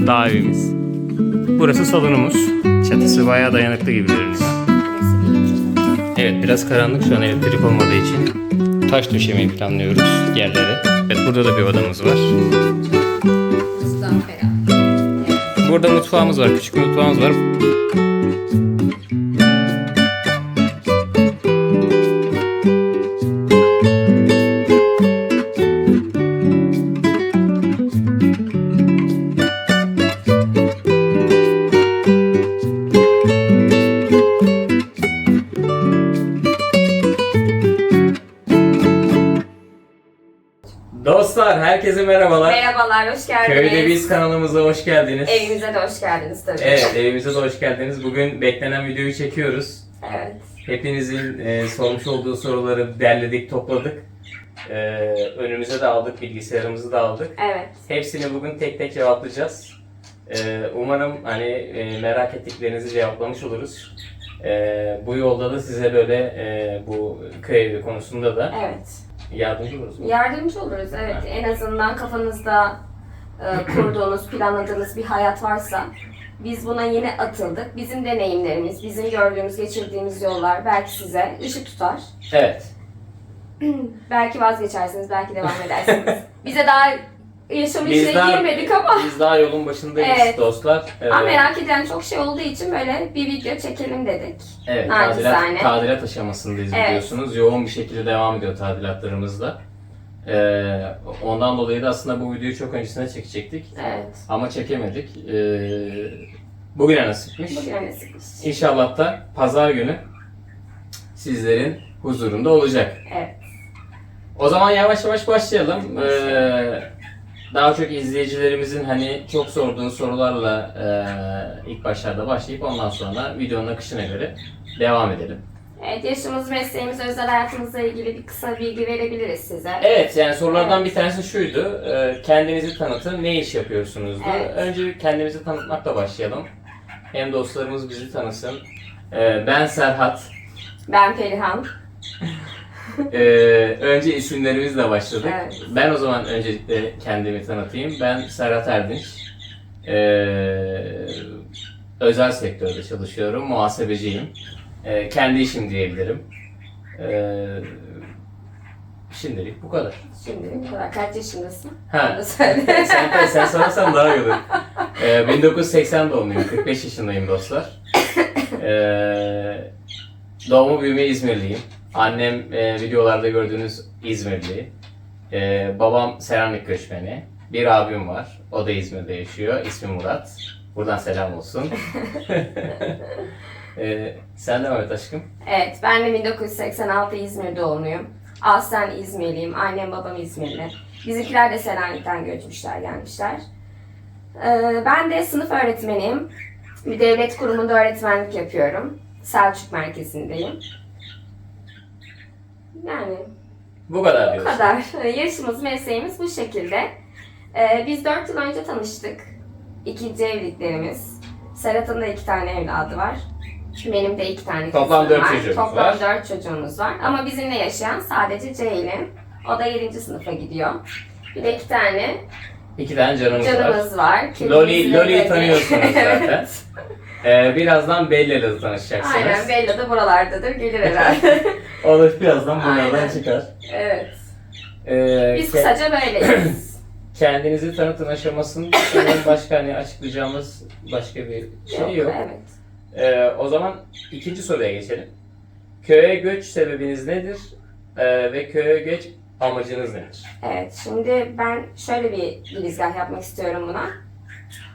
dağ evimiz. Burası salonumuz. Çatısı bayağı dayanıklı gibi görünüyor. Evet, biraz karanlık şu an elektrik olmadığı için taş döşemeyi planlıyoruz yerlere. Evet, burada da bir odamız var. Burada mutfağımız var, küçük bir mutfağımız var. Dostlar, herkese merhabalar. Merhabalar, hoş geldiniz. Köyde Biz kanalımıza hoş geldiniz. Evimize de hoş geldiniz tabii. Evet, evimize de hoş geldiniz. Bugün beklenen videoyu çekiyoruz. Evet. Hepinizin sormuş olduğu soruları derledik, topladık. Önümüze de aldık, bilgisayarımızı da aldık. Evet. Hepsini bugün tek tek cevaplayacağız. Umarım merak ettiklerinizi cevaplamış oluruz. Bu yolda da size böyle bu köy evi konusunda da Evet. yardımcı oluruz. Yardımcı oluruz, evet. En azından kafanızda kurduğunuz, planladığınız bir hayat varsa biz buna yeni atıldık. Bizim deneyimlerimiz, bizim gördüğümüz, geçirdiğimiz yollar belki size ışık tutar. Evet. Belki vazgeçersiniz, belki devam edersiniz. Bize daha yaşam içine girmedik ama. Biz daha yolun başındayız Evet. dostlar. Ama merak edilen çok şey olduğu için böyle bir video çekelim dedik. Evet, Nacizane. tadilat aşamasındayız Evet. biliyorsunuz. Yoğun bir şekilde devam ediyor tadilatlarımız da. Ondan dolayı da aslında bu videoyu çok öncesine çekecektik. Evet. Ama çekemedik. Bugüne nasipmiş. Bugün nasipmiş. İnşallah da pazar günü sizlerin huzurunda olacak. Evet. O zaman yavaş yavaş başlayalım. Daha çok izleyicilerimizin hani çok sorduğu sorularla ilk başlarda başlayıp ondan sonra videonun akışına göre devam edelim. Evet, yaşımız, mesleğimiz, özel hayatımızla ilgili bir kısa bilgi verebiliriz size. Evet, yani sorulardan bir tanesi şuydu. Kendinizi tanıtın, ne iş yapıyorsunuzdu? Evet. Önce kendimizi tanıtmakla başlayalım. Hem dostlarımız bizi tanısın. Ben Serhat. Ben Perihan. Önce isimlerimizle başladık. Evet. Ben o zaman öncelikle kendimi tanıtayım. Ben Serhat Erdinç. Özel sektörde çalışıyorum, muhasebeciyim. Kendi işim diyebilirim. Şimdilik bu kadar. Şimdi bu kadar. Kaç yaşındasın? Ha. Onu da söyle. sen sorarsan daha iyi olur. 1980 doğumluyum, 45 yaşındayım dostlar. Doğma büyüme İzmirliyim. Annem videolarda gördüğünüz İzmirli. Babam Selanik göçmeni. Bir abim var, o da İzmir'de yaşıyor. İsmi Murat. Buradan selam olsun. Sen de Mehmet aşkım. Evet, ben de 1986 İzmir doğumluyum. Aslen İzmirliyim. Annem babam İzmirli. Bizimkiler de Selanik'ten göçmüşler, gelmişler. Ben de sınıf öğretmeniyim. Bir devlet kurumunda öğretmenlik yapıyorum. Selçuk merkezindeyim. Yani Bu kadar bu diyorsun. kadar. Yaşımız, mesleğimiz bu şekilde. Biz 4 yıl önce tanıştık. İkinci evliliklerimiz. Serhat'ın da 2 tane evladı var. Benim de 2 tane kızım Toplam 4 var. çocuğumuz Toplam var. 4 çocuğumuz var. Ama bizimle yaşayan sadece Ceylin. O da 7. sınıfa gidiyor. Bir de 2 tane 2 tane canımız var. canımız var. Loli'yi tanıyorsunuz zaten. Evet. Birazdan Bella'yla tanışacaksınız. Aynen, Bella da buralardadır. Gelir herhalde. O da birazdan buralardan Aynen. çıkar. Evet. Biz Ke- kısaca böyleyiz. Kendinizi tanıtın aşamasında sanırım başka hani açıklayacağımız başka bir şey yok. Evet. O zaman ikinci soruya geçelim. Köye göç sebebiniz nedir? Ve köye göç amacınız nedir? Evet, şimdi ben şöyle bir girizgah yapmak istiyorum buna.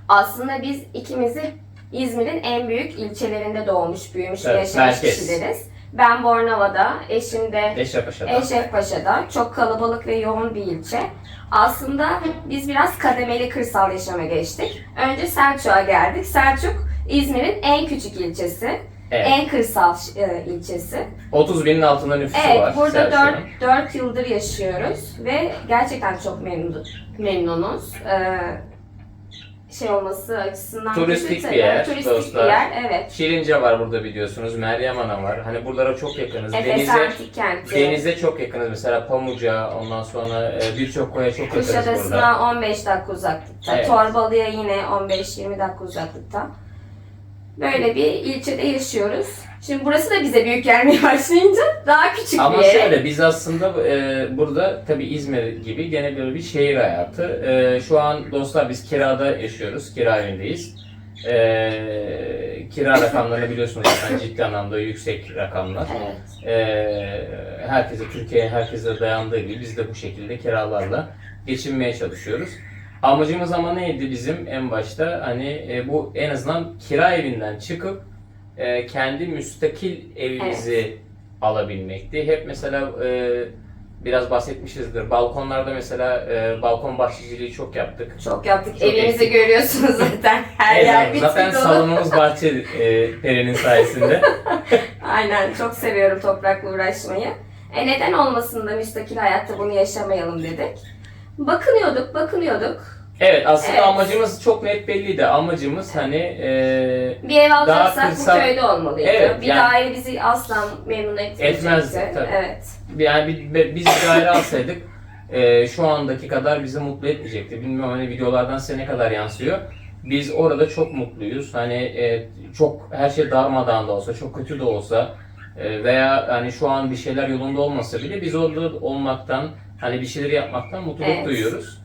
Aslında biz ikimiz de İzmir'in en büyük ilçelerinde doğmuş, büyümüş ve Evet, yaşamış merkez. kişileriz. Ben Bornova'da, eşim de Eşrefpaşa'da. Eşrefpaşa'da. Çok kalabalık ve yoğun bir ilçe. Aslında biz biraz kademeli kırsal yaşama geçtik. Önce Selçuk'a geldik. Selçuk, İzmir'in en küçük ilçesi. Evet. En kırsal ilçesi. 30 binin altında nüfusu Evet, var. burada Selçuk'un. 4 yıldır yaşıyoruz ve gerçekten çok memnunuz. şey olması açısından Turistik kötü bir yer turistik dostlar. bir yer, evet. Şirince var burada biliyorsunuz. Meryem Ana var. Hani buralara çok yakınız. Efes Antik Kenti. Denize çok yakınız. Mesela Pamuca, ondan sonra birçok koya çok yakınız burada. Kuşadası'na 15 dakika uzaklıkta. Evet. Torbalı'ya yine 15-20 dakika uzaklıkta. Böyle bir ilçede yaşıyoruz. Şimdi burası da bize büyük gelmeye başlayınca daha küçük Ama bir yer. şöyle biz aslında burada tabii İzmir gibi gene böyle bir şehir hayatı. Şu an dostlar biz kirada yaşıyoruz. Kira evindeyiz. Kira rakamlarını biliyorsunuz zaten ciddi anlamda yüksek rakamlar. Evet. Herkese, Türkiye'ye herkese dayandığı gibi biz de bu şekilde kiralarla geçinmeye çalışıyoruz. Amacımız ama neydi bizim en başta? Hani bu en azından kira evinden çıkıp kendi müstakil evimizi alabilmekti. Hep mesela biraz bahsetmişizdir. Balkonlarda mesela balkon bahçeciliği çok yaptık. Çok yaptık. Çok Evimizi eksik. görüyorsunuz zaten. Her Evet, yer zaten bitki dolu. salonumuz bahçe Peri'nin sayesinde. Aynen. Çok seviyorum toprakla uğraşmayı. Neden olmasın da müstakil hayatta bunu yaşamayalım dedik. Bakınıyorduk. Evet, aslında Evet. amacımız çok net belliydi. Amacımız hani Bir ev alacaksak kırsal- bu köyde olmalıydı. Evet, bir yani- daire bizi asla memnun etmeyecekti. Etmezdi, tabii. Evet. yani biz bir daire alsaydık şu andaki kadar bizi mutlu etmeyecekti. Bilmiyorum hani videolardan size ne kadar yansıyor. Biz orada çok mutluyuz. Hani çok her şey darmadağın da olsa, çok kötü de olsa veya hani şu an bir şeyler yolunda olmasa bile biz orada olmaktan, hani bir şeyleri yapmaktan mutluluk Evet. duyuyoruz.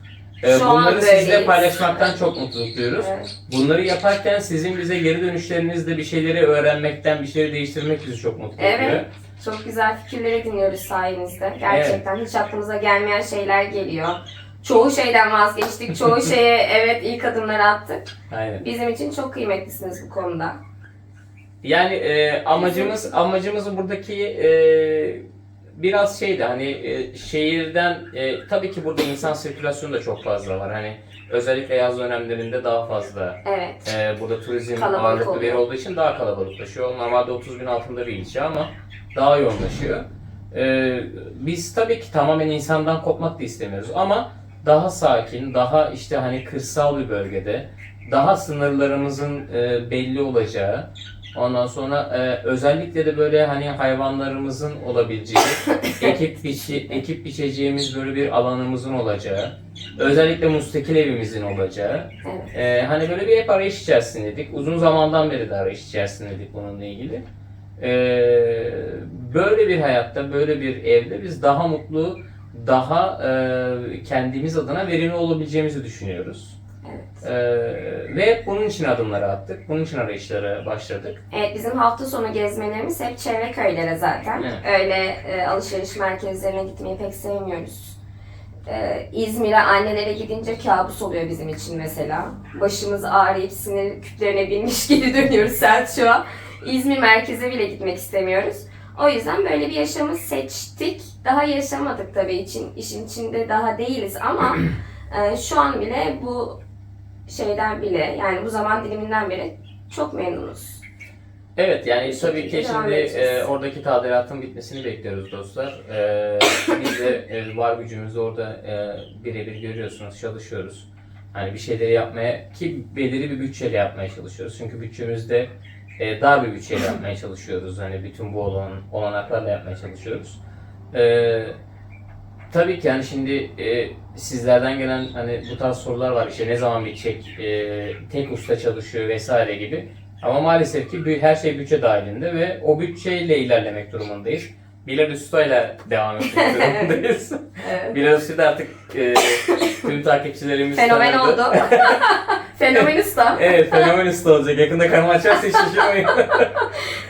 Şu an Bunları sizle böyleyiz. paylaşmaktan çok mutluluk duyuyoruz. Evet. Bunları yaparken sizin bize geri dönüşlerinizde bir şeyleri öğrenmekten, bir şeyleri değiştirmek bizi çok mutlu ediyor. Evet. Çok güzel fikirleri dinliyoruz sayenizde. Gerçekten hiç aklımıza gelmeyen şeyler geliyor. Çoğu şeyden vazgeçtik. Çoğu şeye evet ilk adımları attık. Aynen. Bizim için çok kıymetlisiniz bu konuda. Yani amacımız buradaki biraz şeydi hani şehirden tabii ki burada insan sirkülasyonu da çok fazla var. Hani özellikle yaz dönemlerinde daha fazla. Evet. Burada turizm Kalabalık ağırlıklı bir yer oluyor. olduğu için daha kalabalıklaşıyor. Normalde 30 bin altında bir ilçe ama daha yoğunlaşıyor. Biz tabii ki tamamen insandan kopmak da istemiyoruz ama daha sakin, daha işte hani kırsal bir bölgede, daha sınırlarımızın belli olacağı, ondan sonra özellikle de böyle hani hayvanlarımızın olabileceği, ekip biçeceğimiz böyle bir alanımızın olacağı, özellikle müstakil evimizin olacağı, Evet. hani böyle bir hep arayış içerisindeydik. Uzun zamandan beri de arayış içerisindeydik bununla ilgili. Böyle bir hayatta, böyle bir evde biz daha mutlu, daha kendimiz adına verimli olabileceğimizi düşünüyoruz. Evet. Ve bunun için adımları attık, bunun için arayışlara başladık. Evet, bizim hafta sonu gezmelerimiz hep çevre köylere zaten. Evet. Öyle alışveriş merkezlerine gitmeyi pek sevmiyoruz. İzmir'e annelere gidince kabus oluyor bizim için mesela. Başımız ağrıyıp sinir küplerine binmiş gibi dönüyoruz Selçuk'a. İzmir merkeze bile gitmek istemiyoruz. O yüzden böyle bir yaşamı seçtik. Daha yaşamadık tabii işin içinde daha değiliz ama şu an bile bu şeyden bile yani bu zaman diliminden beri çok memnunuz. Evet yani tabii ki Devam şimdi edeceğiz. oradaki tadilatın bitmesini bekliyoruz dostlar. Biz de var gücümüzü orada birebir görüyorsunuz, çalışıyoruz. Hani bir şeyleri yapmaya ki belirli bir bütçeyle yapmaya çalışıyoruz. Çünkü bütçemizde dar bir bütçeyle yapmaya çalışıyoruz. Hani bütün bu olanaklarla yapmaya çalışıyoruz. Tabii ki yani şimdi sizlerden gelen hani bu tarz sorular var işte ne zaman bitecek, tek usta çalışıyor vesaire gibi. Ama maalesef ki her şey bütçe dahilinde ve o bütçeyle ilerlemek durumundayız. Bilal Usta'yla devam etmek durumundayız. Evet. Bilal Usta da artık tüm takipçilerimiz Fenomen tanırdı. oldu. Fenomen usta. Evet, fenomen usta olacak. Yakında kanal açarsa hiç şaşırmayın.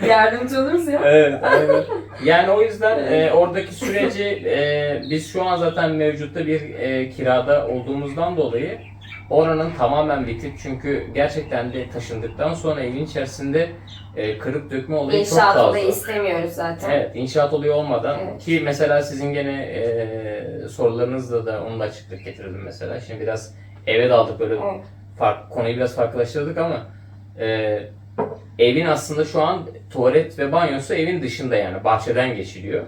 Yardımcı oluruz ya. Evet, aynen. Yani o yüzden oradaki süreci biz şu an zaten mevcutta bir kirada olduğumuzdan dolayı oranın tamamen bitip çünkü gerçekten de taşındıktan sonra evin içerisinde kırıp dökme olayı çok İnşaatı fazla. da istemiyoruz zaten. Evet, inşaat olayı olmadan Evet. ki mesela sizin gene sorularınızda da onu da açıklık getirelim mesela. Şimdi biraz eve daldık böyle Evet. konuyu biraz farklılaştırdık ama evin aslında şu an tuvalet ve banyosu evin dışında yani bahçeden geçiliyor.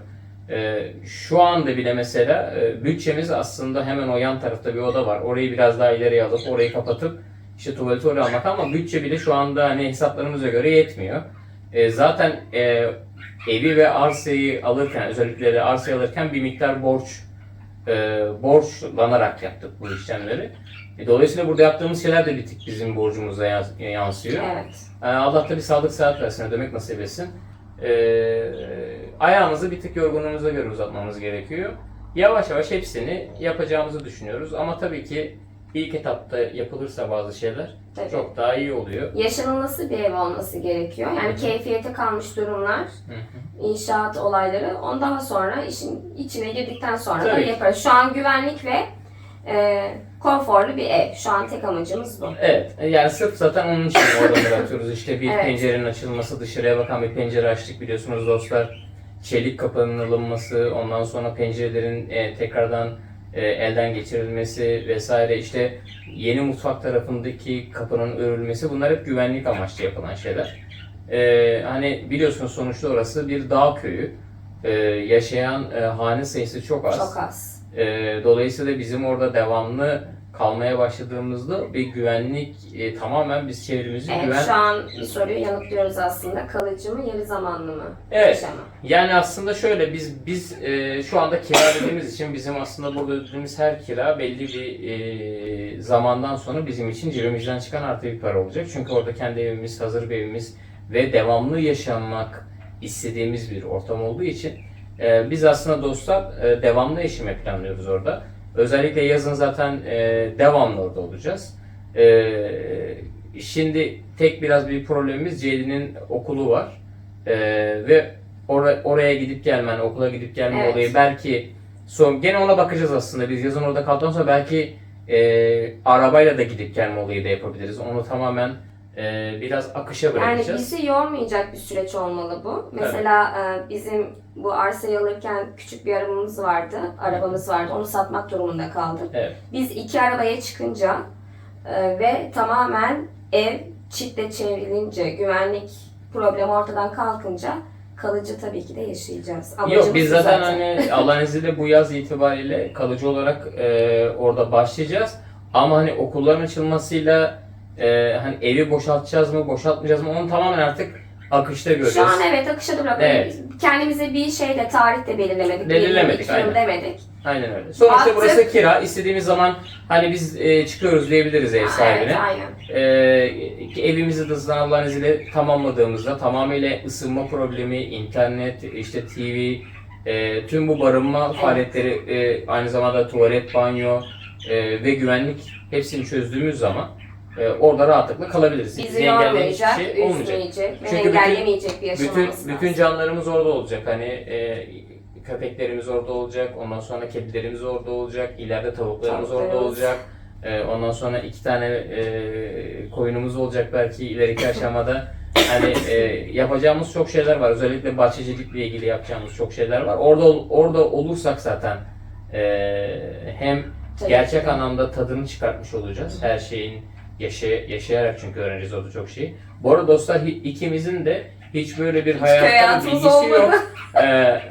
Şu anda bile mesela bütçemiz aslında hemen o yan tarafta bir oda var. Orayı biraz daha ileriye alıp orayı kapatıp işte tuvaleti oraya almak ama bütçe bile şu anda hani hesaplarımıza göre yetmiyor. Zaten evi ve arsayı alırken, özellikle de arsayı alırken bir miktar borçlanarak yaptık bu işlemleri. Dolayısıyla burada yaptığımız şeyler de bir tık bizim borcumuza yansıyor. Evet. Allah da bir sağlık sıhhat versin, ödemek nasip etsin. Ayağımızı bir tık yorgunluğumuza göre uzatmamız gerekiyor. Yavaş yavaş hepsini yapacağımızı düşünüyoruz ama tabii ki ilk etapta yapılırsa bazı şeyler Tabii. çok daha iyi oluyor. Yaşanılması bir ev olması gerekiyor. Yani keyfiyete kalmış durumlar, inşaat olayları ondan sonra işin içine girdikten sonra da Tabii. yaparız. Şu an güvenlik ve konforlu bir ev. Şu an tek amacımız bu. Evet, yani sırf zaten onun için orada yaratıyoruz. İşte bir Evet. pencerenin açılması, dışarıya bakan bir pencere açtık biliyorsunuz dostlar. Çelik kapının alınması, ondan sonra pencerelerin tekrardan elden geçirilmesi vesaire, işte yeni mutfak tarafındaki kapının örülmesi, bunlar hep güvenlik amaçlı yapılan şeyler. Hani biliyorsunuz sonuçta orası bir dağ köyü. Yaşayan hane sayısı çok az. Çok az. Dolayısıyla bizim orada devamlı kalmaya başladığımızda bir güvenlik tamamen biz çevremizi Evet, güven... şu an bir soruyu yanıtlıyoruz aslında. Kalıcı mı, yarı zamanlı mı? Evet. Yaşama. Yani aslında şöyle biz şu anda kira ödediğimiz için bizim aslında burada ödediğimiz her kira belli bir zamandan sonra bizim için cebimizden çıkan artı bir para olacak. Çünkü orada kendi evimiz, hazır bir evimiz ve devamlı yaşanmak istediğimiz bir ortam olduğu için biz aslında dostlar devamlı yaşamayı planlıyoruz orada. Özellikle yazın zaten devamlı orada olacağız. Şimdi tek biraz bir problemimiz, Ceylin'in okulu var. Ve oraya gidip gelmen, okula gidip gelme Evet. olayı belki gene ona bakacağız aslında. Biz yazın orada kaldıktan sonra belki arabayla da gidip gelme olayı da yapabiliriz. Onu tamamen biraz akışa Yani bırakacağız. bizi yormayacak bir süreç olmalı bu. Mesela bizim bu arsayı alırken küçük bir arabamız vardı. Onu satmak durumunda kaldık. Evet. Biz 2 arabaya çıkınca ve tamamen ev çitle çevrilince, güvenlik problemi ortadan kalkınca kalıcı tabii ki de yaşayacağız. Yok, biz bu zaten hani Allah'ın izniyle bu yaz itibariyle kalıcı olarak orada başlayacağız. Ama hani okulların açılmasıyla hani evi boşaltacağız mı, boşaltmayacağız mı, onu tamamen artık akışta göreceğiz. Şu an evet akışa bırakıyoruz. Evet. Kendimize bir şeyle tarih de belirlemedik. Belirlemedik, 2 yıl aynen. demedik. Aynen öyle. Sonuçta Artık- burası kira. İstediğimiz zaman hani biz çıkıyoruz diyebiliriz ev sahibine. Evet, aynen. Evimizi de zaten Allah'ın izniyle tamamladığımızda tamamıyla ısınma problemi, internet, işte TV, tüm bu barınma faaliyetleri, aynı zamanda tuvalet, banyo ve güvenlik hepsini çözdüğümüz zaman orada rahatlıkla kalabiliriz. Bizi yormayacak, şey olmayacak. üzmeyecek ve Çünkü engellemeyecek bir yaşamımız bütün canlılarımız orada olacak. Hani köpeklerimiz orada olacak, ondan sonra kedilerimiz orada olacak, ileride tavuklarımız orada Tavuklarımız. olacak. Ondan sonra 2 tane koyunumuz olacak belki ileriki aşamada. Hani yapacağımız çok şeyler var. Özellikle bahçecilikle ilgili yapacağımız çok şeyler var. Orada olursak zaten hem Tabii gerçek ki. anlamda tadını çıkartmış olacağız. Her şeyin yaşayarak çünkü öğreneceğiz orada çok şeyi. Bu arada dostlar ikimizin de hiç böyle bir köy hayattan hayatımız bilgisi olmadı. yok.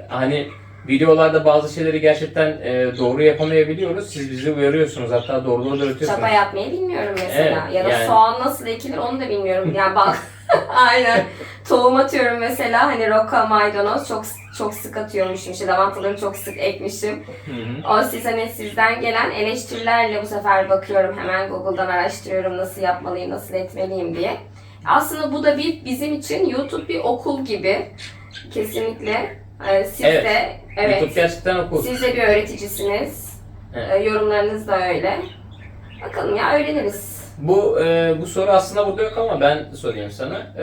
Hani videolarda bazı şeyleri gerçekten doğru yapamayabiliyoruz. Siz bizi uyarıyorsunuz, hatta doğruluğu da öğretiyorsunuz. Çapa yapmayı bilmiyorum mesela. Evet, Ya da yani- soğan nasıl ekilir onu da bilmiyorum. Yani bak aynen. Tohum atıyorum mesela, hani roka, maydanoz çok sık atıyormuşum. İşte lavantaları çok sık ekmişim. Hı hı. O sizden gelen eleştirilerle bu sefer bakıyorum, hemen Google'dan araştırıyorum nasıl yapmalıyım, nasıl etmeliyim diye. Aslında bu da bizim için YouTube bir okul gibi. Kesinlikle. Siz Evet. de YouTube gerçekten okul. siz de bir öğreticisiniz. Evet. Yorumlarınız da öyle. Bakalım ya, öğreniriz. Bu soru aslında burada yok ama ben sorayım sana.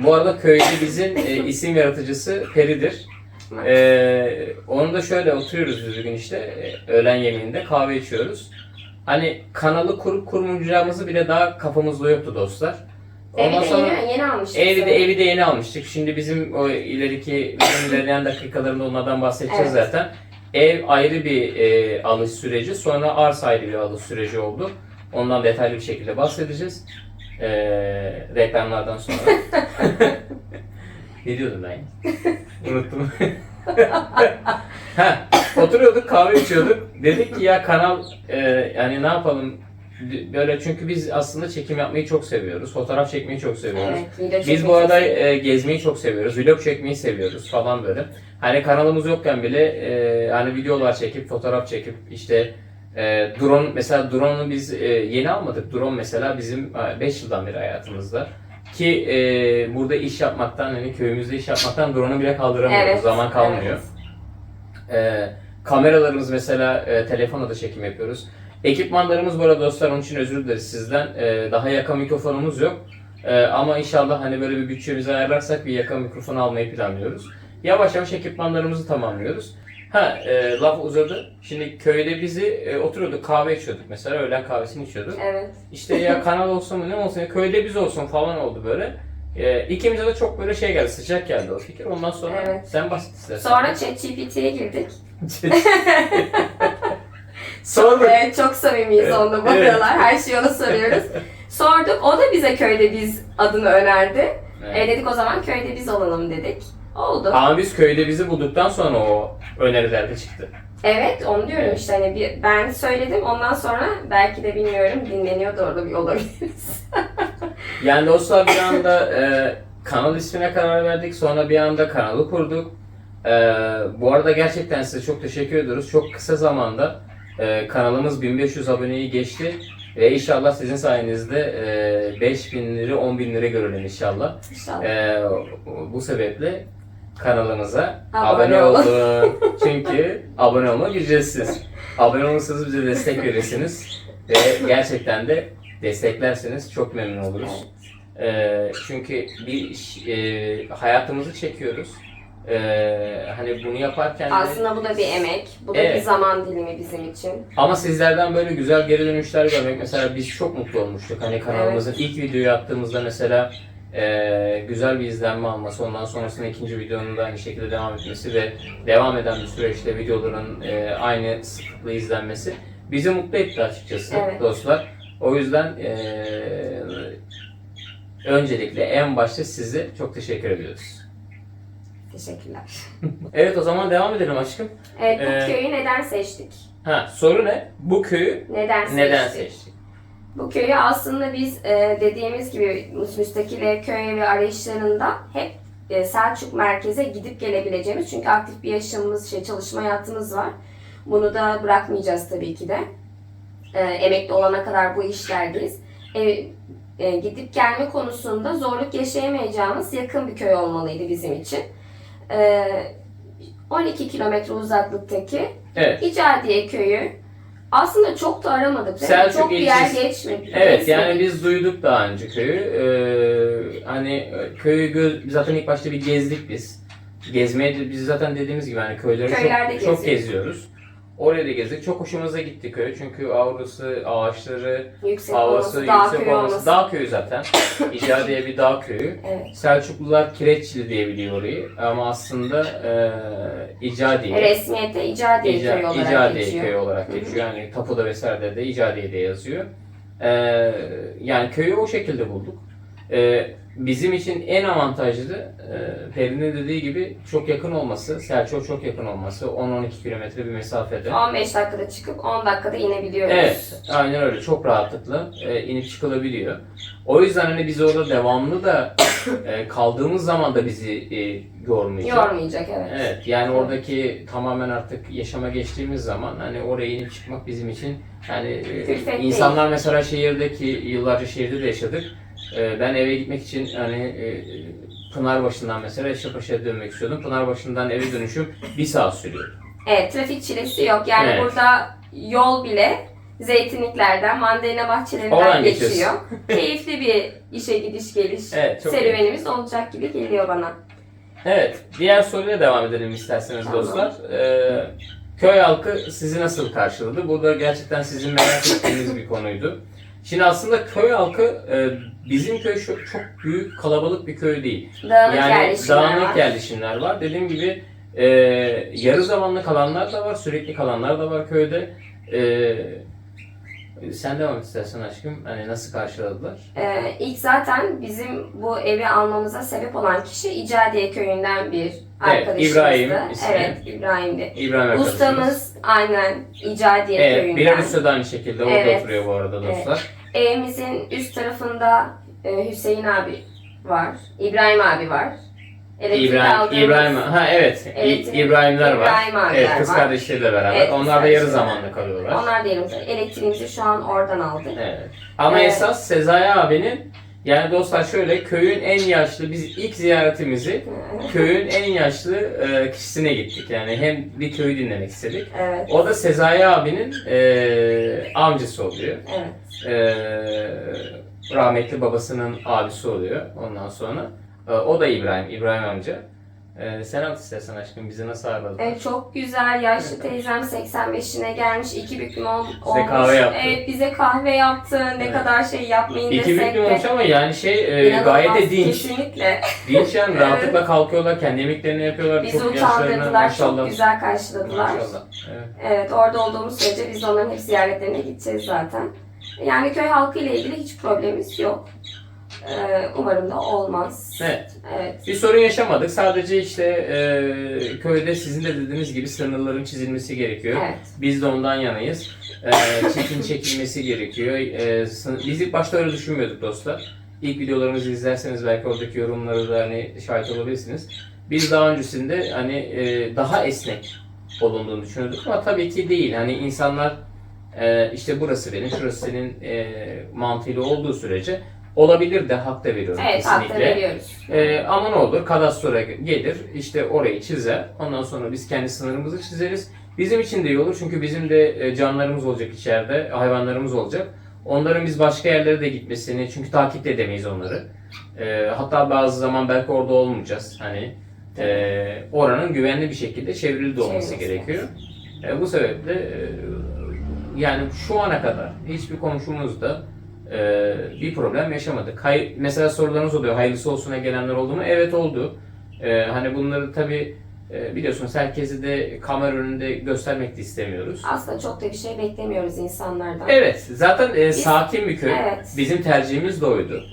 Bu arada köyde bizim isim yaratıcısı Peri'dir. Onu da şöyle oturuyoruz biz bir gün işte öğlen yemeğinde kahve içiyoruz. Hani kanalı kurup kurmayacağımızı bile daha kafamızda yoktu dostlar. Ondan Evi sonra de yeni almıştık. evi de yeni almıştık. Şimdi bizim o ilerleyen dakikalarında onlardan bahsedeceğiz Evet. zaten. Ev ayrı bir alış süreci, sonra arsa ayrı bir alış süreci oldu. Ondan detaylı bir şekilde bahsedeceğiz. Reklamlardan sonra. Ne diyordum ben ya? Unuttum. Oturuyorduk, kahve içiyorduk. Dedik ki ya kanal yani ne yapalım? Böyle çünkü biz aslında çekim yapmayı çok seviyoruz. Fotoğraf çekmeyi çok seviyoruz. Evet, video Biz çekmeyi bu arada seviyorum. gezmeyi çok seviyoruz. Vlog çekmeyi seviyoruz falan böyle. Hani kanalımız yokken bile hani videolar çekip, fotoğraf çekip işte drone mesela drone'u biz yeni almadık. Drone mesela bizim 5 yıldan beri hayatımızda. Ki burada iş yapmaktan hani köyümüzde iş yapmaktan drone'u bile kaldıramıyoruz. Evet, Zaman kalmıyor. Kameralarımız mesela telefonla da çekim yapıyoruz. Ekipmanlarımız bu arada dostlar, onun için özür dileriz sizden. Daha yaka mikrofonumuz yok. Ama inşallah hani böyle bir bütçemizi ayarlarsak bir yaka mikrofonu almayı planlıyoruz. Yavaş yavaş ekipmanlarımızı tamamlıyoruz. Laf uzadı. Şimdi köyde bizi oturuyorduk, kahve içiyorduk mesela, öğlen kahvesini içiyorduk. Evet. İşte ya kanal olsun mu ne olsun ya köyde biz olsun falan oldu böyle. İkimize de çok böyle şey geldi, sıcak geldi o fikir. Ondan sonra Evet. sen bahset istersen. Sonra ChatGPT'ye girdik. Sorduk. Evet, çok samimiyiz onunla bu Evet. aralar. Her şeyi ona soruyoruz. Sorduk. O da bize köyde biz adını önerdi. Evet. Dedik o zaman köyde biz olalım dedik. Oldu. Ama biz köyde bizi bulduktan sonra o öneriler de çıktı. Evet, onu diyorum Evet. işte hani ben söyledim, ondan sonra belki de bilmiyorum dinleniyor da orada bir olabiliriz. Yani dostlar bir anda kanal ismine karar verdik. Sonra bir anda kanalı kurduk. Bu arada gerçekten size çok teşekkür ediyoruz. Çok kısa zamanda kanalımız 1500 aboneyi geçti. Ve inşallah sizin sayenizde 5000 lira, 10.000 lira görelim inşallah. İnşallah. Bu sebeple kanalımıza Abone abone olun. olun. Çünkü abone olmak ücretsiz. Abone olursanız bize destek verirsiniz. Ve gerçekten de desteklerseniz çok memnun oluruz. Çünkü hayatımızı çekiyoruz. Hani bunu yaparken de... Aslında bu da bir emek, bu da Evet. bir zaman dilimi bizim için. Ama sizlerden böyle güzel geri dönüşler görmek, mesela biz çok mutlu olmuştuk. Hani kanalımızın ilk videoyu attığımızda mesela güzel bir izlenme alması, ondan sonrasında ikinci videonun da aynı şekilde devam etmesi ve devam eden bir süreçte videoların aynı sıklıkla izlenmesi bizi mutlu etti açıkçası Evet. dostlar. O yüzden öncelikle en başta size çok teşekkür ediyoruz. Teşekkürler. Evet, o zaman devam edelim aşkım. Evet, bu Ee, köyü neden seçtik? Soru ne? Bu köyü neden seçtik? seçtik? Bu köyü aslında biz dediğimiz gibi müstakil ev, köy evi arayışlarında hep Selçuk merkeze gidip gelebileceğimiz, çünkü aktif bir yaşamımız, çalışma hayatımız var. Bunu da bırakmayacağız tabii ki de. Emekli olana kadar bu işlerdeyiz. Gidip gelme konusunda zorluk yaşayamayacağımız yakın bir köy olmalıydı bizim için. 12 kilometre uzaklıktaki Evet. İcadiye köyü. Aslında çok da aramadık. Selçuk çok bir yer ilçesi. geçmedi. Evet, yani biz duyduk daha önce köyü. Hani köyü zaten ilk başta bir gezdik biz. Gezmeye de biz zaten dediğimiz gibi hani köyleri Köylerde çok geziyoruz. Oraya da gezdik. Çok hoşumuza gitti köy. Çünkü aurası, ağaçları, yüksek havası, olması, dağ yüksek köyü olması. olması. Dağ köyü zaten. İcadiye bir dağ köyü. Evet. Selçuklular Kireçli diye biliyor orayı. Ama aslında İcadiye. Resmiyette İcadiye köyü olarak İcadiye geçiyor. köyü olarak geçiyor. Yani tapuda vesaire de İcadiye'de yazıyor. Yani köyü o şekilde bulduk. Bizim için en avantajlı Peri'nin dediği gibi çok yakın olması, Selçuk'a çok yakın olması, 10-12 kilometre bir mesafede. 15 dakikada çıkıp 10 dakikada inebiliyoruz. Evet, aynen öyle. Çok rahatlıkla inip çıkılabiliyor. O yüzden hani biz orada devamlı da kaldığımız zaman da bizi yormayacak. Yormayacak, evet. Evet, yani oradaki tamamen artık yaşama geçtiğimiz zaman hani oraya inip çıkmak bizim için yani Külfet insanlar mesela şehirdeki yıllarca şehirde de yaşadık. Ben eve gitmek için hani Pınarbaşı'ndan mesela Eşrefpaşa'ya dönmek istiyordum. Pınarbaşı'ndan eve dönüşüm 1 saat sürüyor. Evet, trafik çilesi yok. Yani Evet. burada yol bile zeytinliklerden, mandalina Oradan bahçelerinden geçiyorsun. geçiyor. Keyifli bir işe gidiş geliş Evet, çok serüvenimiz olacak gibi geliyor bana. Evet, diğer soruyla devam edelim isterseniz Tamam. dostlar. Köy halkı sizi nasıl karşıladı? Bu da gerçekten sizin merak ettiğiniz bir konuydu. Şimdi aslında köy halkı, bizim köy çok büyük, kalabalık bir köy değil. Dağınık Yani yerleşimler dağınık var. yerleşimler var. Dediğim gibi yarı zamanlı kalanlar da var, sürekli kalanlar da var köyde. Sen devam et istersen aşkım. Hani nasıl karşıladılar? İlk zaten bizim bu evi almamıza sebep olan kişi İcadiye köyünden bir arkadaşımızdı. İbrahim ismi. Evet, İbrahim'di. İbrahim arkadaşımız. Ustamız, Aynen. İcadiye Evet, köyünden. Bilalüstü de aynı şekilde orada Evet. oturuyor bu arada dostlar. Evimizin üst tarafında Hüseyin abi var. İbrahim abi var. Elektriği aldığımız- İbrahim, ha evet, İbrahimler var. İbrahim abiler Evet, kız var. kardeşleriyle beraber. Evet, kız Onlar da yarı kardeşleri. zamanlı kalıyorlar. Onlar diyelim elektriğimizi şu an oradan aldık. Evet. Ama Evet. esas Sezai abinin, yani dostlar şöyle, köyün en yaşlı, biz ilk ziyaretimizi köyün en yaşlı kişisine gittik. Yani hem bir köyü dinlemek istedik. Evet. O da Sezai abinin amcası oluyor. Evet. Rahmetli babasının abisi oluyor ondan sonra. O da İbrahim amca. Sen anlat istersen aşkım, bizi nasıl ağırladın? Evet, çok güzel. Yaşlı teyzem 85'ine gelmiş. 2 büklüm olmuş. kahve yaptı. Evet, bize kahve yaptı. Ne Evet. kadar şey yapmayın İki desek büklüm de. olmuş ama yani İnanılmaz, gayet de dinç. Kesinlikle. Dinç yani, Evet. rahatlıkla kalkıyorlar, kendi yemeklerini yapıyorlar. Bizi çok yaşlarına utandırdılar. maşallah. Çok güzel karşıladılar. Maşallah. Evet. Evet, orada olduğumuz sürece biz onların hep ziyaretlerine gideceğiz zaten. Yani köy halkı ile ilgili hiç problemimiz yok. Umarım da olmaz. Evet. Evet. Bir sorun yaşamadık. Sadece işte köyde sizin de dediğiniz gibi sınırların çizilmesi gerekiyor. Evet. Biz de ondan yanayız. Çitin çekilmesi gerekiyor. Biz ilk başta öyle düşünmüyorduk dostlar. İlk videolarımızı izlerseniz belki oradaki yorumları da hani şahit olabilirsiniz. Biz daha öncesinde hani daha esnek olunduğunu düşünüyorduk ama tabii ki değil. Hani insanlar işte burası benim, şurası senin mantığıyla olduğu sürece olabilir de, hak da veriyorum Evet, hak da kesinlikle. veriyoruz. Ama ne olur, kadastro gelir, işte orayı çizer, ondan sonra biz kendi sınırımızı çizeriz. Bizim için de iyi olur çünkü bizim de canlarımız olacak içeride, hayvanlarımız olacak. Onların biz başka yerlere de gitmesini, çünkü takip de edemeyiz onları. Hatta bazı zaman belki orada olmayacağız. Hani oranın güvenli bir şekilde çevrili de olması gerekiyor. Bu sebeple yani şu ana kadar hiçbir komşumuzda bir problem yaşamadık. Mesela sorularınız oluyor, hayırlısı olsuna gelenler oldu mu? Evet, oldu. Hani bunları tabii biliyorsunuz herkesi de kamera önünde göstermek de istemiyoruz. Aslında çok da bir şey beklemiyoruz insanlardan. Evet, zaten sakin bir köy. Evet. Bizim tercihimiz de oydu.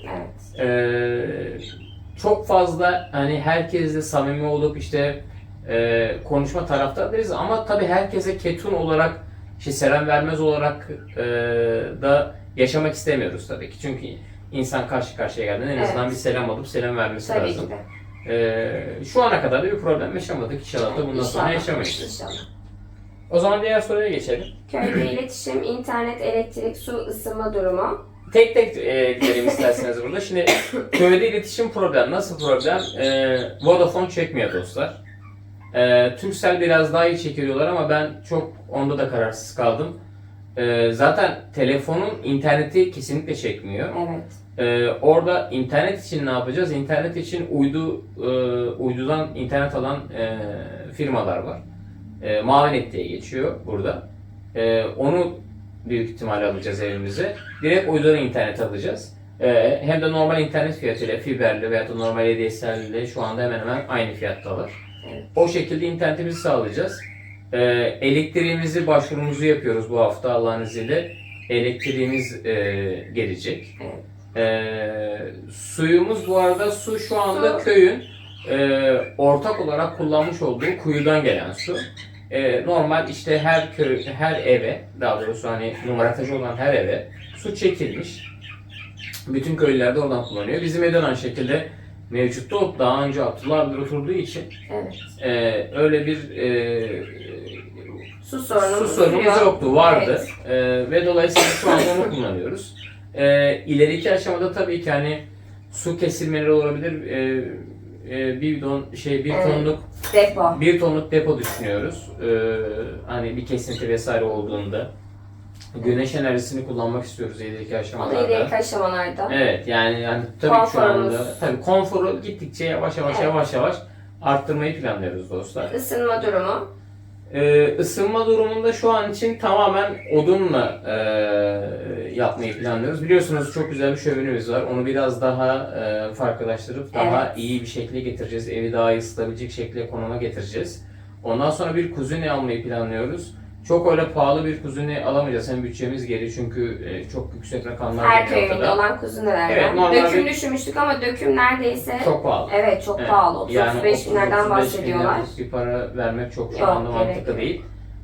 Evet. Çok fazla hani herkesle samimi olup işte konuşma taraftarıyız ama tabii herkese ketum olarak, işte selam vermez olarak da yaşamak istemiyoruz tabii ki. Çünkü insan karşı karşıya geldiğinde en azından bir selam alıp selam vermesi Tabii lazım. ki de. Şu ana kadar da bir problem yaşamadık. İnşallah da bundan sonra yaşamayız. İnşallah. O zaman diğer soruya geçelim. Köyde iletişim, internet, elektrik, su, ısınma durumu. Tek tek gidelim isterseniz burada. Şimdi köyde iletişim problem. Nasıl problem? Vodafone çekmiyor dostlar. Turkcell biraz daha iyi çekiyorlar ama ben çok onda da kararsız kaldım. Zaten telefonun interneti kesinlikle çekmiyor. Evet. Orada internet için ne yapacağız? İnternet için uydudan internet alan firmalar var. Mavinet diye geçiyor burada. Onu büyük ihtimalle alacağız evimize. Direkt uydudan internet alacağız. Hem de normal internet fiyatıyla, fiberli veya da normal ADSL ile şu anda hemen hemen aynı fiyattalar. Evet. O şekilde internetimizi sağlayacağız. Elektriğimizi, başvurumuzu yapıyoruz bu hafta Allah'ın izniyle. Elektriğimiz gelecek. Evet. Suyumuz, bu arada su şu anda köyün ortak olarak kullanmış olduğu kuyudan gelen su. Normal işte her eve, daha doğrusu hani numarajı olan her eve su çekilmiş. Bütün köylülerde oradan kullanıyor. Bizim evden aynı şekilde mevcutta olup daha önce Abdullah abiler oturduğu için Evet. öyle bir Su su sorunumuz yok. yoktu, vardı. Evet. Ve dolayısıyla şu anda onu kullanıyoruz. İleriki aşamada tabii ki hani su kesilmeleri olabilir. Bir Evet. tonluk Depo. 1 tonluk depo düşünüyoruz. Hani bir kesinti vesaire olduğunda. Güneş enerjisini kullanmak istiyoruz ileriki O da aşamalarda. ileriki aşamalarda. Evet, yani tabii şu anda Konforumuz. tabii konforu gittikçe yavaş Evet. yavaş arttırmayı planlıyoruz dostlar. Isınma durumu. Isınma durumunda şu an için tamamen odunla yapmayı planlıyoruz. Biliyorsunuz çok güzel bir şöminemiz var. Onu biraz daha farklılaştırıp daha Evet. iyi bir şekilde getireceğiz. Evi daha iyi ısıtabilecek şekilde konuma getireceğiz. Ondan sonra bir kuzine almayı planlıyoruz. Çok öyle pahalı bir kuzine alamayacağız. Hem bütçemiz geri çünkü çok yüksek rakamlar Her geliyor köyünde ortada. olan kuzunelerden. Evet, normalde- Döküm düşünmüştük ama döküm neredeyse Çok pahalı. evet çok pahalı. 35 binlerden 35 bahsediyorlar. binlerlik bir para vermek çok şu Yok, anda mantıklı gerek yok. değil.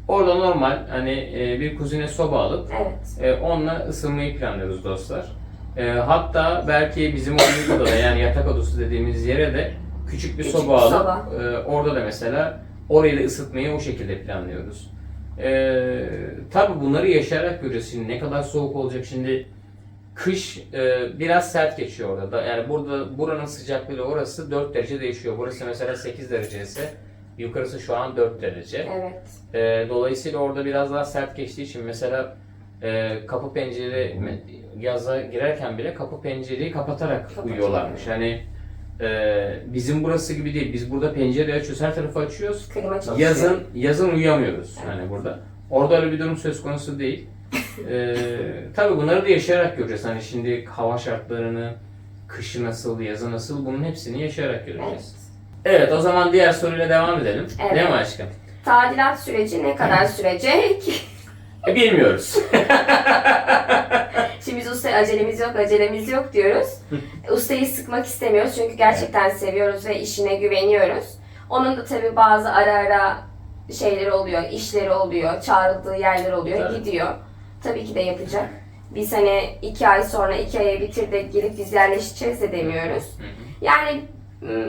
Orada normal hani bir kuzine soba alıp Evet. onunla ısınmayı planlıyoruz dostlar. Hatta belki bizim o odada yani yatak odası dediğimiz yere de küçük bir Küçük soba bir alıp soba. orada da mesela orayı da ısıtmayı o şekilde planlıyoruz. Tabii bunları yaşayarak göreceğiz. Şimdi ne kadar soğuk olacak şimdi. Kış biraz sert geçiyor orada da. Yani buranın sıcaklığı orası 4 derece değişiyor. Burası mesela 8 derece ise yukarısı şu an 4 derece. Evet. Dolayısıyla orada biraz daha sert geçtiği için mesela kapı pencere yaza girerken bile kapı pencereyi kapatarak Kapatıyor. uyuyorlarmış. Hani bizim burası gibi değil. Biz burada pencereyi açıyoruz, her tarafı açıyoruz. Klima çalışıyor. Yazın uyuyamıyoruz hani burada. Orada öyle bir durum söz konusu değil. Tabii bunları da yaşayarak göreceğiz. Hani şimdi hava şartlarını, kışı nasıl, yazı nasıl bunun hepsini yaşayarak göreceğiz. Evet, o zaman diğer soruyla devam edelim. Evet. Değil mi aşkım? Tadilat süreci ne kadar sürecek? Bilmiyoruz. Şimdi biz ustaya acelemiz yok diyoruz. Ustayı sıkmak istemiyoruz çünkü gerçekten seviyoruz ve işine güveniyoruz. Onun da tabii bazı ara şeyleri oluyor, işleri oluyor, çağrıldığı yerler oluyor, Tabii. gidiyor. Tabii ki de yapacak. Biz hani 2 ay sonra 2 aya bitir de gelip biz yerleşeceğiz de demiyoruz. Yani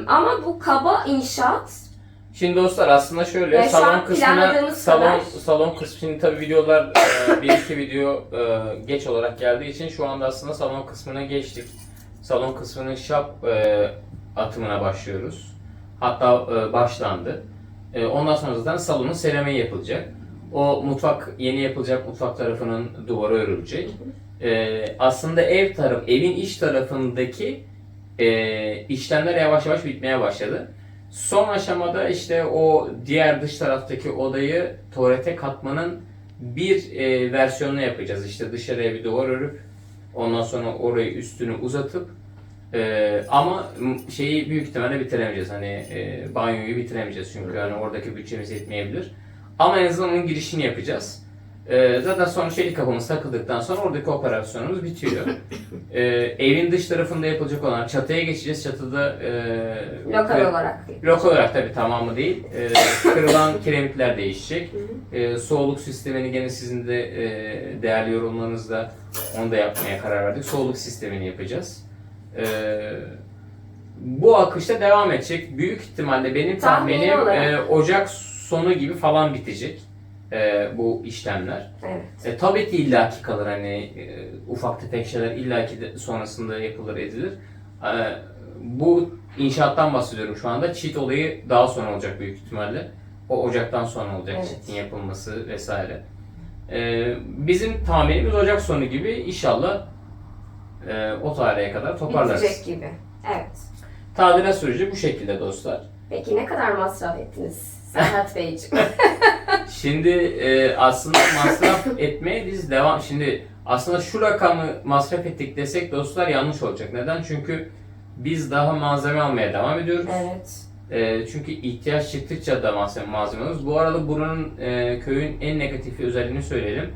ama bu kaba inşaat. Şimdi dostlar aslında şöyle Şu an salon kısmına planladığımız kadar. salon kısmı şimdi tabii videolar bir iki video geç olarak geldiği için şu anda aslında salon kısmına geçtik. Salon kısmının şap atımına başlıyoruz. Hatta başlandı. Ondan sonra zaten salonun seramiği yapılacak. O mutfak yeni yapılacak mutfak tarafının duvarı örülecek. Aslında evin iç tarafındaki işlemler yavaş yavaş bitmeye başladı. Son aşamada işte o diğer dış taraftaki odayı tuvalete katmanın bir versiyonunu yapacağız. İşte dışarıya bir duvar örüp ondan sonra orayı üstünü uzatıp ama şeyi büyük ihtimalle bitiremeyeceğiz. Hani banyoyu bitiremeyeceğiz çünkü hani oradaki bütçemiz yetmeyebilir. Ama en azından onun girişini yapacağız. Zaten sonra çelik kapımız takıldıktan sonra oradaki operasyonumuz bitiyor. Evin dış tarafında yapılacak olan çatıya geçeceğiz. Çatıda lokal olarak tabii tamamı değil. Kırılan kiremitler değişecek. Soğuluk sistemini gene sizin de değerli yorumlarınızda onu da yapmaya karar verdik. Soğuluk sistemini yapacağız. Bu akışta devam edecek. Büyük ihtimalle benim tahminim Ocak sonu gibi falan bitecek bu işlemler. Evet. Tabii ki illaki kalır hani ufak tefek şeyler illaki de sonrasında yapılır edilir. Bu inşaattan bahsediyorum şu anda. Çit olayı daha sonra olacak büyük ihtimalle. O Ocak'tan sonra olacak Evet. çitin yapılması vesaire. Bizim tahminimiz Ocak sonu gibi inşallah o tarihe kadar toparlarız. Bitecek gibi. Evet. Tadilat süreci bu şekilde dostlar. Peki ne kadar masraf ettiniz Serhat Beyciğim? Şimdi aslında masraf etmeye biz devam. Şimdi aslında şu rakamı masraf ettik desek dostlar yanlış olacak. Neden? Çünkü biz daha malzeme almaya devam ediyoruz. Evet. Çünkü ihtiyaç çıktıkça da malzeme alıyoruz. Bu arada buranın köyün en negatifi özelliğini söyleyelim.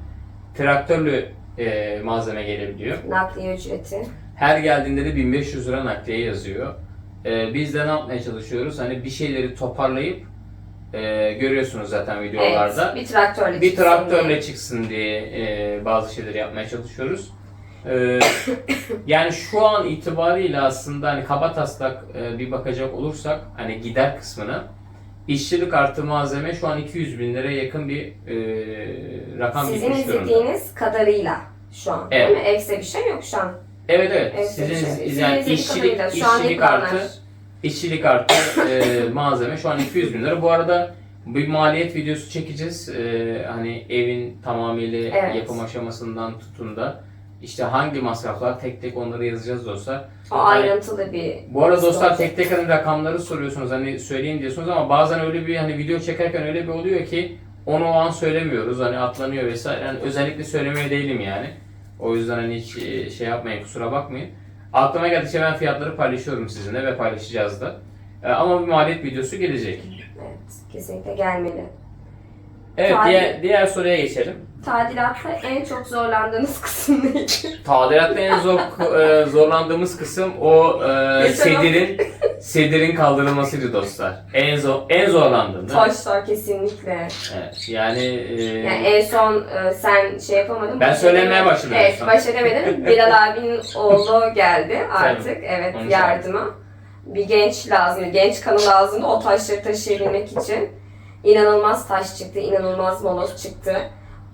Traktörlü malzeme gelebiliyor. Nakliye ücreti. Her geldiğinde de 1500 lira nakliye yazıyor. Biz de ne yapmaya çalışıyoruz? Hani bir şeyleri toparlayıp görüyorsunuz zaten videolarda. Evet, bir traktörle çıksın diye bazı şeyleri yapmaya çalışıyoruz. Yani şu an itibariyle aslında hani kabataslak bir bakacak olursak hani gider kısmına işçilik artı malzeme şu an 200 bin liraya yakın bir rakam Sizin gitmiş durumda. izlediğiniz kadarıyla şu an Evet. değil mi? Ekstra bir şey yok şu an. Evet. Ekstra bir şey. Sizin yani işçilik artı malzeme şu an 200 bin lira. Bu arada bir maliyet videosu çekeceğiz. Hani evin tamamıyla yapım aşamasından tutun da işte hangi masraflar tek tek onları yazacağız dostlar. O ayrıntılı bir. Bu arada dostlar tek tek hani rakamları soruyorsunuz hani söyleyin diyorsunuz ama bazen öyle bir hani video çekerken öyle bir oluyor ki onu o an söylemiyoruz hani atlanıyor vesaire. Yani özellikle söylemeye değilim yani. O yüzden hani hiç şey yapmayın kusura bakmayın. Aklıma geldikçe ben fiyatları paylaşıyorum sizinle ve paylaşacağız da. Ama bir maliyet videosu gelecek. Evet, kesinlikle gelmeli. Evet, Tadil- diğer soruya geçelim. Tadilatta en çok zorlandığınız kısım neydi? Tadilatta en zorlandığımız kısım o sedirin kaldırılmasıydı dostlar. En zorlandığım değil mi? Taşlar kesinlikle. Evet, yani Yani en son sen şey yapamadın. Ben baş söylemeye edemedin. başladım en Evet, son. baş edemedin. Bilal abinin oğlu geldi artık. Evet, Onu yardıma. Bir genç lazım, genç kanı lazımdı o taşları taşıyabilmek için. İnanılmaz taş çıktı, inanılmaz moloz çıktı.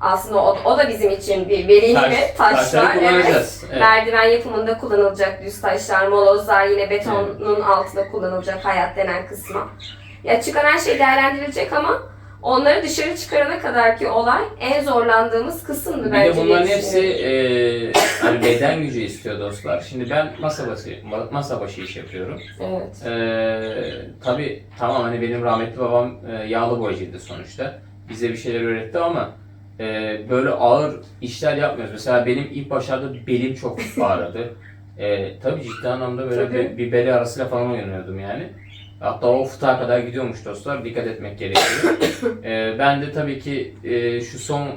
Aslında o da bizim için bir veli nimet taşlar. taşları kullanacağız. Evet. Merdiven yapımında kullanılacak düz taşlar, molozlar yine betonun altında kullanılacak hayat denen kısma. Ya çıkan her şey değerlendirilecek ama onları dışarı çıkarana kadar ki olay en zorlandığımız kısımdı Bir bence. de bunların diye hepsi düşünüyorum. hani beden gücü istiyor dostlar. Şimdi ben masa başı iş yapıyorum. Evet. Tabii tamam, hani benim rahmetli babam yağlı boyacıydı sonuçta. Bize bir şeyler öğretti ama böyle ağır işler yapmıyoruz. Mesela benim ilk başlarda belim çok ağrıdı. Tabii ciddi anlamda böyle Tabii. bir beli arasıyla falan uyanıyordum yani. Hatta o fıtığa kadar gidiyormuş dostlar. Dikkat etmek gerekiyor. Ben de tabii ki şu son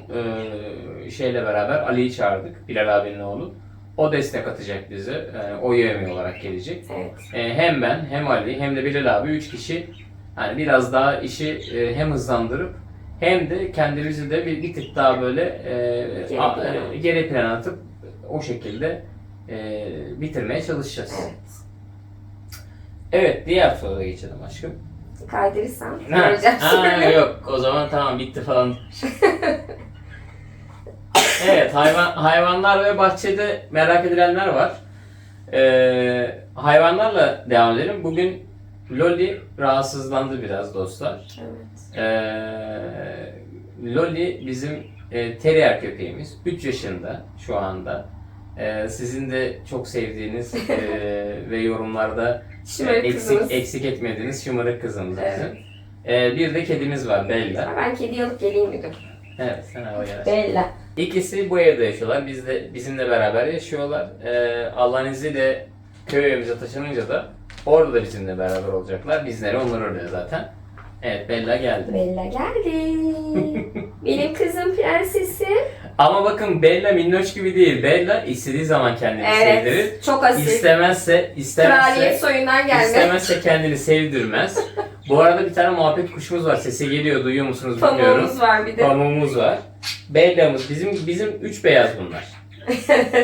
şeyle beraber Ali'yi çağırdık. Bilal abinin oğlu. O destek atacak bize. O yemeği olarak gelecek. Evet. Hem ben, hem Ali, hem de Bilal abi 3 kişi hani biraz daha işi hem hızlandırıp hem de kendimizi de bir tık daha böyle geri plan atıp o şekilde bitirmeye çalışacağız. Evet. Evet, diğer soruya geçelim aşkım. Kaydırırsan göreceğim şimdi. Yok, o zaman tamam, bitti falan. Evet, hayvanlar ve bahçede merak edilenler var. Hayvanlarla devam edelim. Bugün Loli rahatsızlandı biraz dostlar. Evet. Loli bizim terrier köpeğimiz. 3 yaşında şu anda. Sizin de çok sevdiğiniz ve yorumlarda Şımarık kızımız. eksik etmediğiniz şımarık kızımız Evet. bizim. Bir de kedimiz var, Bella. Ben kediyi alıp geleyim dedim. Evet, sen hava gel. Bella. İkisi bu evde yaşıyorlar. Bizimle beraber yaşıyorlar. Allah'ın izniyle köy evimize taşınınca da orada da bizimle beraber olacaklar. Bizleri onlar orada zaten. Evet, Bella geldi. Bella geldi. Benim kızım prensesim. Ama bakın, Bella minnoş gibi değil. Bella istediği zaman kendini sevdirir. Evet. Çok asil. İstemezse Kraliyet soyundan gelme. istemezse kendini sevdirmez. Bu arada bir tane muhabbet kuşumuz var. Sesi geliyor, duyuyor musunuz bilmiyorum. Pamuğumuz var bir de. Pamuğumuz var. Bella'mız bizim 3 beyaz bunlar.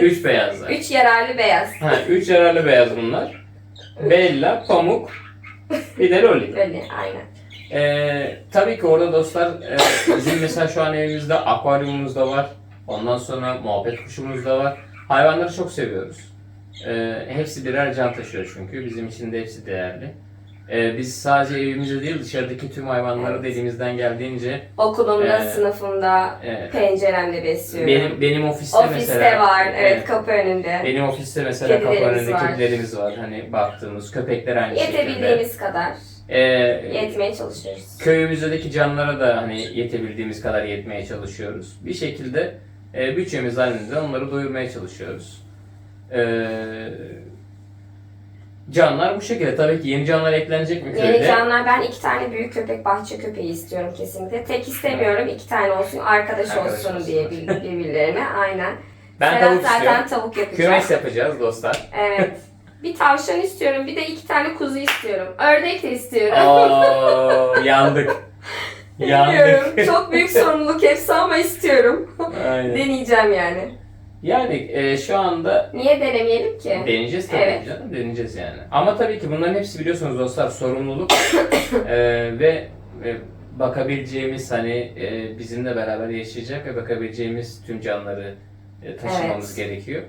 3 beyazlar. 3 yararlı beyaz. 3 yararlı beyaz bunlar. Bella, Pamuk, bir de Loli. Böyle aynen. Tabii ki orada dostlar bizim mesela şu an evimizde akvaryumumuz da var. Ondan sonra muhabbet kuşumuz da var. Hayvanları çok seviyoruz. Hepsi birer can taşıyor çünkü. Bizim için de hepsi değerli. Biz sadece evimizde değil, dışarıdaki tüm hayvanları Evet. da elimizden geldiğince Okulumda, sınıfımda, evet. penceremde besliyorum. benim ofiste Ofiste mesela var, evet, kapı önünde. benim ofiste mesela kapı Kedilerimiz önünde var. kedilerimiz var. Hani baktığımız köpekler aynı şekilde. Yetebildiğimiz kadar Ee, yetmeye çalışıyoruz. Köyümüzdeki canlara da hani yetebildiğimiz kadar yetmeye çalışıyoruz. Bir şekilde bütçemiz halinde onları doyurmaya çalışıyoruz. Canlar bu şekilde. Tabii ki yeni canlar eklenecek mi köyde? Yeni canlar, ben 2 tane büyük köpek, bahçe köpeği istiyorum kesinlikle. Tek istemiyorum, 2 tane olsun, arkadaş olsun olsun. diye birbirlerine, aynen. Ben Serhat tavuk zaten istiyorum. tavuk yapacak. Kümes yapacağız dostlar. Evet. Bir tavşan istiyorum, bir de 2 tane kuzu istiyorum. Ördek de istiyorum. Oo, yandık. Bilmiyorum. Yandık. Çok büyük sorumluluk hepsi ama istiyorum. Aynen. Deneyeceğim yani. Yani şu anda Niye denemeyelim ki? deneyeceğiz tabii Evet. canım, deneyeceğiz yani. Ama tabii ki bunların hepsi biliyorsunuz dostlar sorumluluk ve bakabileceğimiz hani bizimle beraber yaşayacak ve bakabileceğimiz tüm canları taşımamız gerekiyor.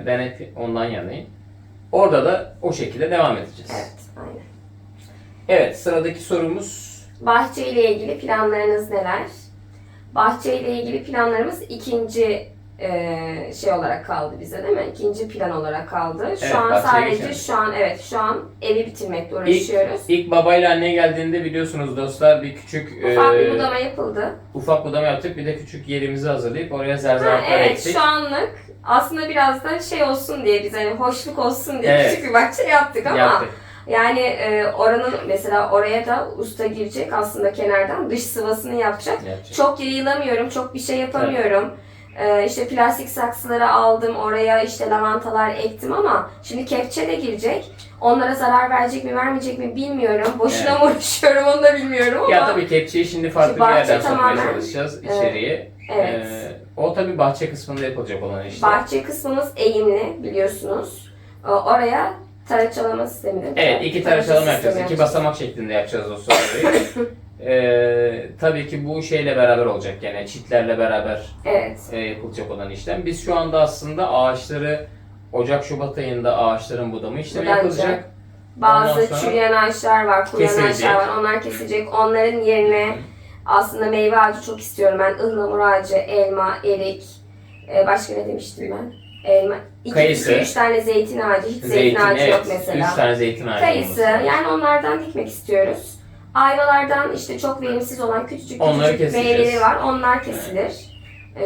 Ben hep ondan yanayım. Orada da o şekilde devam edeceğiz. Evet, aynen. Evet, sıradaki sorumuz. Bahçe ile ilgili planlarınız neler? Bahçe ile ilgili planlarımız ikinci şey olarak kaldı bize, değil mi? İkinci plan olarak kaldı. Şu Evet, an bahçeye sadece geçelim. şu an evi bitirmekle uğraşıyoruz. İlk babayla anne geldiğinde biliyorsunuz dostlar bir küçük Ufak bir budama yapıldı. ufak budama yaptık. Bir de küçük yerimizi hazırlayıp oraya Ha, zerzevatlar evet, ektik. şu anlık aslında biraz da şey olsun diye, biz hani hoşluk olsun diye Evet. küçük bir bahçe yaptık ama Yaptık. Yani oranın mesela oraya da usta girecek aslında kenardan dış sıvasını yapacak. Çok yayılamıyorum, çok bir şey yapamıyorum. İşte plastik saksıları aldım, oraya işte lavantalar ektim ama şimdi kepçe de girecek. Onlara zarar verecek mi vermeyecek mi bilmiyorum. Boşuna mı uğraşıyorum onu da bilmiyorum ama. Ya tabii kepçeyi şimdi farklı bir yerden sokmaya çalışacağız içeriye. Evet. O tabii bahçe kısmında yapılacak olan işte. Bahçe kısmımız eğimli biliyorsunuz. Oraya taraçalama sistemi de. Evet, iki taraçalama yapacağız. İki basamak şeklinde yapacağız dostlar. Tabii ki bu şeyle beraber olacak, yani çitlerle beraber yapılacak olan işlem. Biz şu anda aslında ağaçları Ocak-Şubat ayında ağaçların budama işlemi yapılacak. Bazı çürüyen ağaçlar var, kuruyan ağaçlar var. Onlar kesilecek. Onların yerine aslında meyve ağacı çok istiyorum ben. Ihlamur ağacı, elma, erik. Başka ne demiştim ben? Elma. Kayısı. 2-3 tane zeytin ağacı. Hiç zeytin ağacı yok mesela. 3 tane zeytin ağacı. Kayısı. Yani onlardan dikmek istiyoruz. Ayvalardan işte çok verimsiz olan küçücük meyveleri var. Onlar kesilir.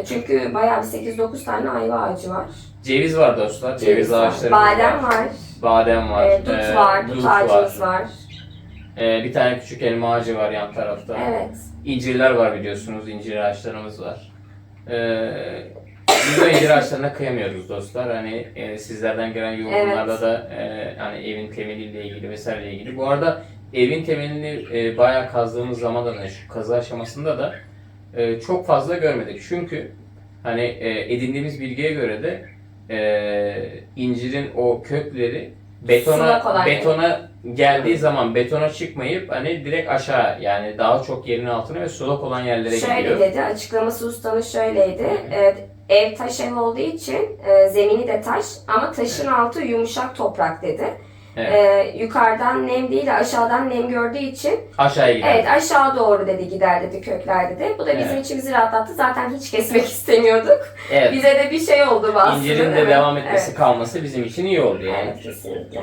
Çünkü bayağı bir 8-9 tane ayva ağacı var. Ceviz var dostlar. Ceviz ağaçları Badem var. Badem var. Dut var. Dut ağacımız var. Bir tane küçük elma ağacı var yan tarafta. Evet. İncirler var biliyorsunuz. İncir ağaçlarımız var. Biz o incir ağaçlarına kıyamıyoruz dostlar. Hani sizlerden gelen yorumlarda da hani evin temeliyle ilgili vesaireyle ilgili. Bu arada evin temelini bayağı kazdığımız zaman da şu kazı aşamasında da çok fazla görmedik. Çünkü hani edindiğimiz bilgiye göre de incirin o kökleri betona geldiği zaman betona çıkmayıp hani direkt aşağı, yani daha çok yerin altına ve sulak olan yerlere gidiyor. Şöyle dedi, açıklaması ustanın şöyleydi. Ev taş ev olduğu için zemini de taş ama taşın altı yumuşak toprak dedi. Evet. Yukarıdan nem değil de aşağıdan nem gördüğü için aşağıya gider. Evet, aşağı doğru dedi gider dedi, kökler dedi. Bu da bizim içimizi rahatlattı. Zaten hiç kesmek istemiyorduk. Evet. Bize de bir şey oldu aslında. İncirin de devam etmesi kalması bizim için iyi oldu yani. Evet, kesinlikle.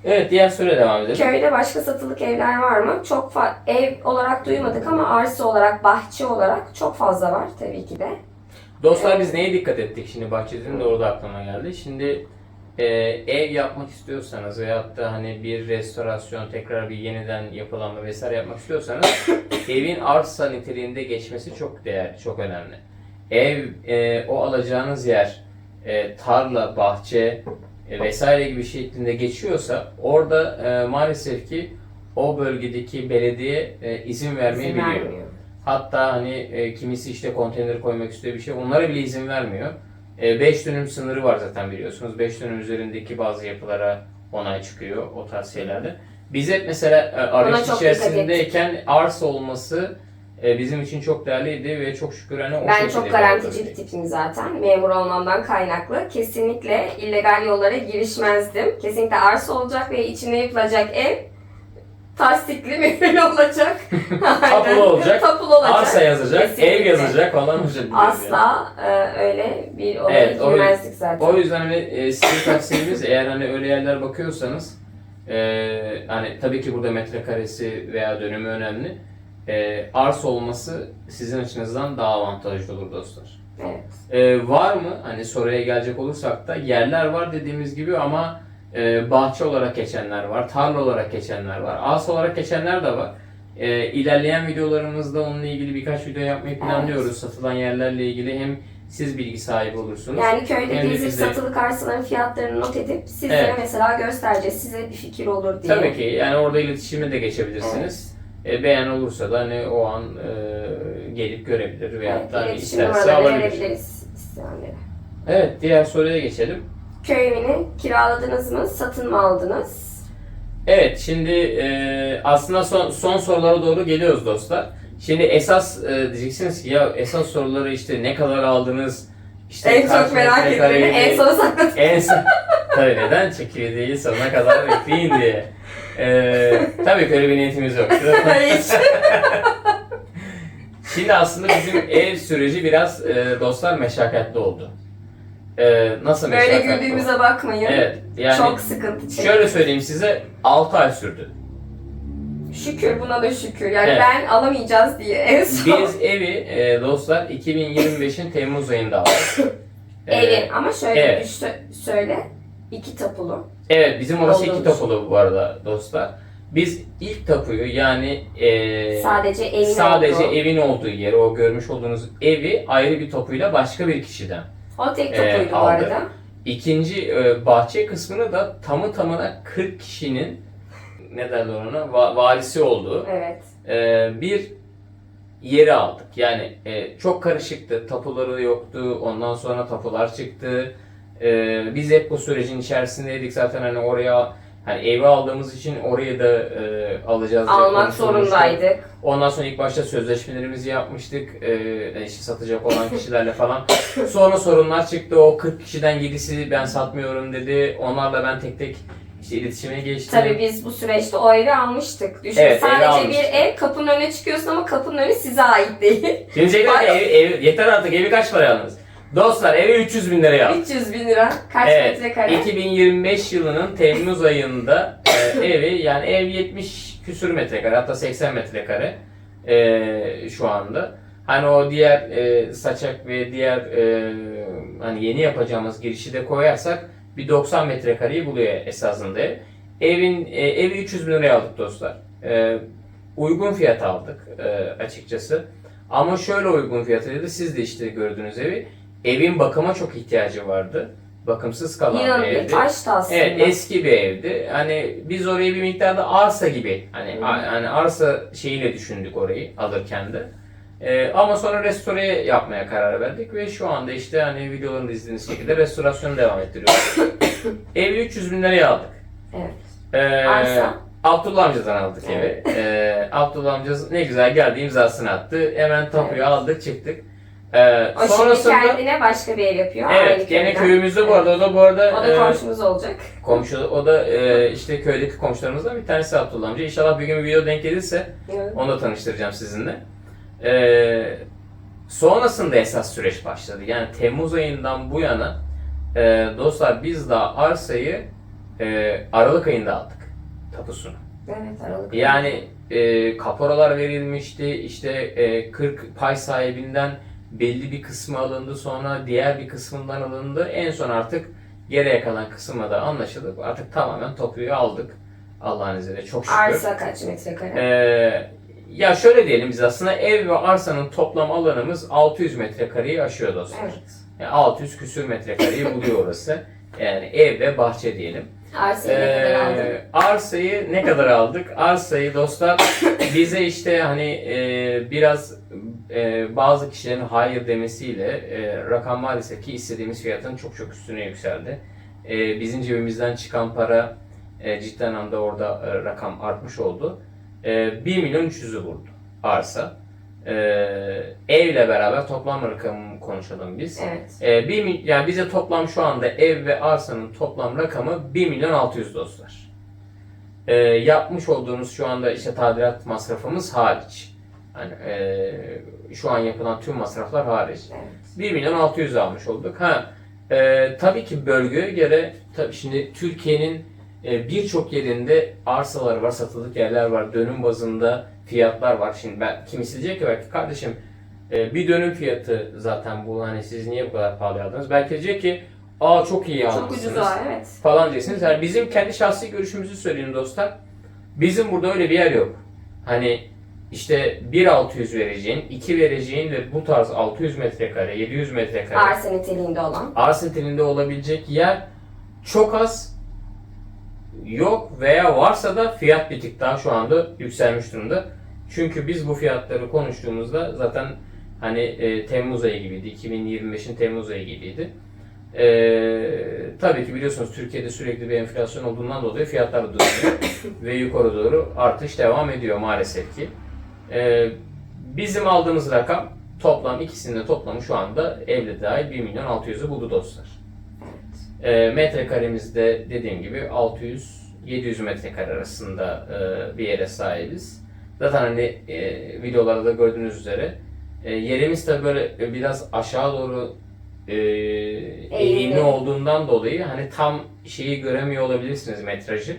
Evet, diğer soruya devam edelim. Köyde başka satılık evler var mı? Çok ev olarak duymadık ama arsa olarak, bahçe olarak çok fazla var tabii ki de. Dostlar biz neye dikkat ettik şimdi, bahçenin de orada aklıma geldi. Şimdi ev yapmak istiyorsanız veyahut da hani bir restorasyon, tekrar bir yeniden yapılanma vesaire yapmak istiyorsanız evin arsa niteliğinde geçmesi çok değerli, çok önemli. Ev, o alacağınız yer tarla, bahçe vesaire gibi şeklinde geçiyorsa orada maalesef ki o bölgedeki belediye izin vermeyebiliyor. Hatta hani kimisi işte konteyner koymak istiyor bir şey, onlara bile izin vermiyor. 5 dönüm sınırı var zaten biliyorsunuz. 5 dönüm üzerindeki bazı yapılara onay çıkıyor o tarz şeylerde. Biz hep mesela arayış içerisindeyken arsa olması bizim için çok değerliydi ve çok şükür hani o şekilde. Ben çok garantici bir tipim zaten. Memur olmamdan kaynaklı. Kesinlikle illegal yollara girişmezdim. Kesinlikle arsa olacak ve içinde yapılacak ev tasdikli mühürlü olacak. Tapulu olacak. Tapulu olacak. Arsa yazacak, kesinlikle. ev yazacak falan bir şey. Asla öyle bir olaya girmezdik zaten. O yüzden hani size tavsiyemiz, eğer hani öyle yerler bakıyorsanız hani tabii ki burada metrekaresi veya dönümü önemli. Arsa olması sizin açınızdan daha avantajlı olur dostlar. Evet. Var mı? Hani soruya gelecek olursak da yerler var dediğimiz gibi ama bahçe olarak geçenler var, tarla olarak geçenler var, arsa olarak geçenler de var. İlerleyen videolarımızda onunla ilgili birkaç video yapmayı planlıyoruz. Evet. Satılan yerlerle ilgili hem siz bilgi sahibi olursunuz. Yani köyde gezip satılık arsaların fiyatlarını not edip sizlere mesela göstereceğiz. Size bir fikir olur diye. Tabii ki yani orada iletişime de geçebilirsiniz. Evet. Beğen olursa da hani o an gelip görebilir veyahut da hani isterse alabilir. Evet, diğer soruya geçelim. Köy evini kiraladınız mı? Satın mı aldınız? Evet, şimdi aslında son sorulara doğru geliyoruz dostlar. Şimdi esas diyeceksiniz ki ya esas soruları işte ne kadar aldınız? İşte en çok merak ettiğimi en sona sakladım. Tabii neden? Çekirdeği sonuna kadar bekleyin diye. Tabii böyle bir niyetimiz yoktu. Şimdi aslında bizim ev süreci biraz dostlar meşakkatli oldu. Nasıl meşakkatli? Böyle güldüğümüze bakmayın. Evet, yani çok sıkıntı çektim. Şöyle söyleyeyim size, 6 ay sürdü. Şükür, buna da şükür. Yani evet. Ben alamayacağız diye en son. Biz evi dostlar 2025'in Temmuz ayında aldık. Evi ama şöyle söyle. 2 tapulu. Evet, bizim orası 2 Olduğumuz. tapulu bu arada dostlar. Biz ilk tapuyu yani Sadece evin sadece olduğu. evin olduğu yeri, o görmüş olduğunuz evi ayrı bir tapuyla başka bir kişiden O tek tapuydu bu aldı. arada. İkinci bahçe kısmını da tamı tamına 40 kişinin ne derler ona valisi olduğu Evet. bir yeri aldık. Yani çok karışıktı. Tapuları yoktu. Ondan sonra tapular çıktı. Biz hep bu sürecin içerisindeydik. Zaten hani oraya hani evi aldığımız için orayı da alacağız diye Almak konuşulmuştu. zorundaydık. Ondan sonra ilk başta sözleşmelerimizi yapmıştık. İşte satacak olan kişilerle falan. Sonra sorunlar çıktı. O 40 kişiden 7'si ben satmıyorum dedi. Onlarla ben tek tek işte iletişime geçtim. Tabii biz bu süreçte o evi almıştık. Düşün, Evet, evi sadece almıştık. bir ev, kapının önüne çıkıyorsun ama kapının önü size ait değil. Şimdi yeter artık, evi kaç para aldınız? Dostlar, evi 300 bin liraya aldık. 300 bin lira. Kaç Evet, metrekare? 2025 yılının Temmuz ayında evi, yani ev 70 küsür metrekare, hatta 80 metrekare şu anda. Hani o diğer saçak ve diğer hani yeni yapacağımız girişi de koyarsak bir 90 metrekareyi buluyor esasında ev. Evi 300 bin liraya aldık dostlar. Uygun fiyat aldık açıkçası. Ama şöyle uygun fiyatıydı, siz de işte gördüğünüz evi. Evin bakıma çok ihtiyacı vardı. Bakımsız kalan Yığın bir bir evdi. taştı aslında. Evet, eski bir evdi. Hani biz orayı bir miktarda arsa gibi, hani arsa şeyiyle düşündük orayı alırken de. Ama sonra restore yapmaya karar verdik ve şu anda işte hani videolarını izlediğiniz şekilde restorasyonu devam ettiriyoruz. Evi 300 bin liraya aldık. Evet. Arsa? Abdullah amcadan aldık evi. Abdullah amca ne güzel geldi, imzasını attı. Hemen tapuyu aldık, çıktık. O şimdi kendine başka bir ev yapıyor. Evet, aynı gene köyden. köyümüzde bu arada. O da komşumuz olacak. o da işte köydeki komşularımızdan bir tanesi Abdullah amca. İnşallah bir gün bir video denk gelirse Evet. onu da tanıştıracağım sizinle. Sonrasında esas süreç başladı. Yani Temmuz ayından bu yana dostlar biz daha arsayı Aralık ayında aldık tapusunu. Evet, Aralık. Yani kaporalar verilmişti, işte 40 pay sahibinden belli bir kısmı alındı, sonra diğer bir kısmından alındı. En son artık geriye kalan kısma da anlaşıldı. Artık tamamen tapuyu aldık. Allah'ın izniyle çok şükür. Arsa kaç metrekare? Ya şöyle diyelim, biz aslında ev ve arsanın toplam alanımız 600 metrekareyi aşıyor dostlar. Evet. Yani 600 küsür metrekareyi buluyor orası. Yani ev ve bahçe diyelim. Arsayı ne kadar aldın? Arsayı ne kadar aldık? Arsayı dostlar bize işte hani biraz bazı kişilerin hayır demesiyle rakam maalesef ki istediğimiz fiyatın çok çok üstüne yükseldi. Bizim cebimizden çıkan para cidden anda orada rakam artmış oldu. 1 milyon 300'ü vurdu arsa. Evle beraber toplam rakamı konuşalım biz. Evet. Yani bize toplam şu anda ev ve arsanın toplam rakamı 1 milyon 600 dostlar. Yapmış olduğumuz şu anda işte tadilat masrafımız hariç. Yani şu an yapılan tüm masraflar hariç. Evet. 1 milyon 600 almış olduk. Tabii ki bölgeye göre, tabii şimdi Türkiye'nin birçok yerinde arsalar var, satılık yerler var, dönüm bazında fiyatlar var. Şimdi kimisi diyecek ki belki kardeşim bir dönüm fiyatı zaten bu, hani siz niye bu kadar pahalı aldınız? Belki diyecek ki çok iyi Çok almışsınız ucuz var, evet. falan diyeceksiniz. Yani bizim kendi şahsi görüşümüzü söyleyeyim dostlar. Bizim burada öyle bir yer yok. Hani işte 1.600 vereceğin, 2 vereceğin ve bu tarz 600 metrekare, 700 metrekare Arsa niteliğinde olan. arsa niteliğinde olabilecek yer çok az, yok veya varsa da fiyat bir tık daha şu anda yükselmiş durumda. Çünkü biz bu fiyatları konuştuğumuzda zaten hani Temmuz ayı gibiydi, 2025'in Temmuz ayı gibiydi. Tabii ki biliyorsunuz Türkiye'de sürekli bir enflasyon olduğundan dolayı fiyatlar da duruyor ve yukarı doğru artış devam ediyor maalesef ki. Bizim aldığımız rakam toplam, ikisinin de toplamı şu anda evle dahil 1 milyon 600'ü buldu dostlar. Metrekaremizde dediğim gibi 600-700 metrekare arasında bir yere sahibiz. Zaten hani videolarda da gördüğünüz üzere yerimiz tabi böyle biraz aşağı doğru eğimli olduğundan dolayı hani tam şeyi göremiyor olabilirsiniz, metrajı.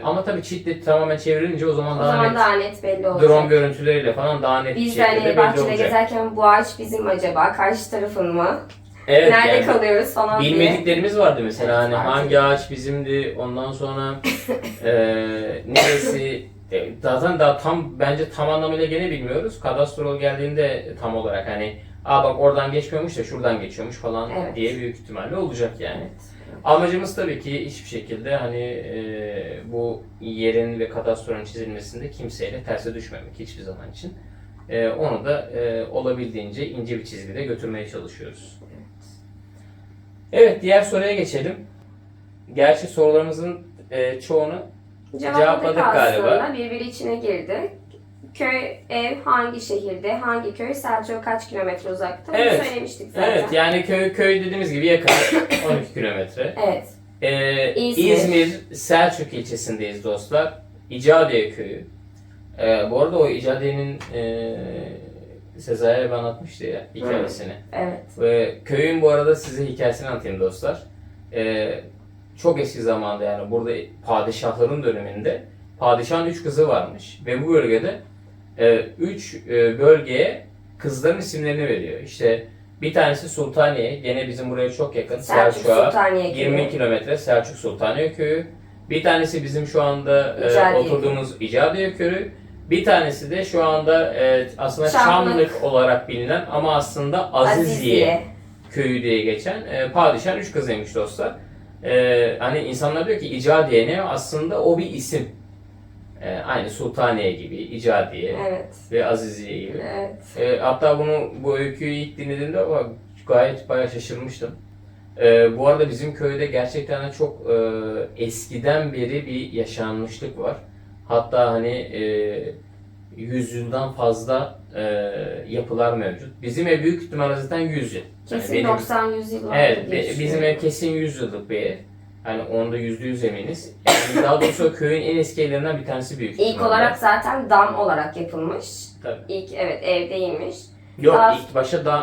Ama tabii çitle tamamen çevrilince o zaman daha net belli olacak. drone görüntüleriyle falan daha net bir Biz şekilde hani belli bahçede olacak. gezerken bu ağaç bizim acaba? Karşı tarafın mı? Evet, Nerede yani kalıyoruz falan diye. bilmediklerimiz vardı mesela Evet, hani vardı. hangi ağaç bizimdi, ondan sonra neresi, zaten daha bence tam anlamıyla gene bilmiyoruz. Kadastrol geldiğinde tam olarak hani bak oradan geçmiyormuş da şuradan geçiyormuş falan Evet. diye büyük ihtimalle olacak yani. Evet. Amacımız tabii ki hiçbir şekilde hani bu yerin ve kadastrolün çizilmesinde kimseyle terse düşmemek hiçbir zaman için. Onu da olabildiğince ince bir çizgide götürmeye çalışıyoruz. Evet, diğer soruya geçelim. Gerçi sorularımızın çoğunu cevapladık galiba. Aslında birbiri içine girdi. Köy, ev hangi şehirde, hangi köy, Selçuk'a kaç kilometre uzakta? Bunu Evet. söylemiştik zaten. Evet, yani köy dediğimiz gibi yakın 12 kilometre. Evet. İzmir Selçuk ilçesindeyiz dostlar. İcadiye köyü. Bu arada o İcadiye'nin Sezai'ye anlatmıştı ya hikayesini. Evet. Ve köyün bu arada size hikayesini anlatayım dostlar. Çok eski zamanda yani burada padişahların döneminde padişahın 3 kızı varmış. Ve bu bölgede 3 bölgeye kızların isimlerini veriyor. İşte bir tanesi Sultaniye, gene bizim buraya çok yakın. Selçuk Selçuk'a Sultaniye köyü. 20 kilometre Selçuk Sultaniye köyü. Bir tanesi bizim şu anda İcadiye oturduğumuz İcadiye köyü. Bir tanesi de şu anda aslında Çamlık. Çamlık olarak bilinen ama aslında Aziziye köyü diye geçen padişahın 3 kızıymış dostlar. Hani insanlar diyor ki İcadiye ne? Aslında o bir isim. Aynı Sultaniye gibi, İcadiye Evet. ve Aziziye gibi. Evet. Hatta bu öyküyü ilk dinlediğimde gayet bayağı şaşırmıştım. Bu arada bizim köyde gerçekten de çok eskiden beri bir yaşanmışlık var. Hatta hani 100 yıldan fazla yapılar mevcut. Bizim ev büyük ihtimalle zaten 100 yıl. Kesin Yani 90-100 yıl vardı evet, diye bizim düşünüyorum. ev kesin 100 yıllık bir ev. Yani onda %100 eminiz. Yani daha doğrusu köyün en eski evlerinden bir tanesi büyük İlk ihtimalle. olarak zaten dam olarak yapılmış. Tabii. İlk evet ev değilmiş. Yok, Daha-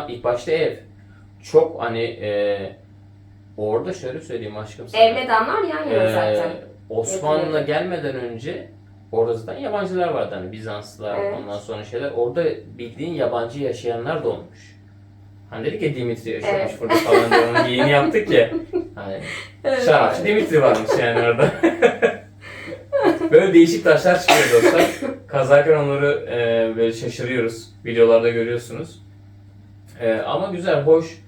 ilk başta ev. Çok hani orada şöyle söyleyeyim aşkım sana. Evle damlar yan yana zaten. Osmanlı Yapılıyor. gelmeden önce orada zaten yabancılar vardı hani Bizanslılar, Evet. ondan sonra şeyler. Orada bildiğin yabancı yaşayanlar da olmuş. Hani dedik ya Dimitri yaşamış Evet. burada falan diye onun yayını yaptık ya. Hani şarapçı Dimitri varmış yani orada. Böyle değişik taşlar çıkıyor dostlar. Kazarken onları böyle şaşırıyoruz. Videolarda görüyorsunuz. Ama güzel, hoş.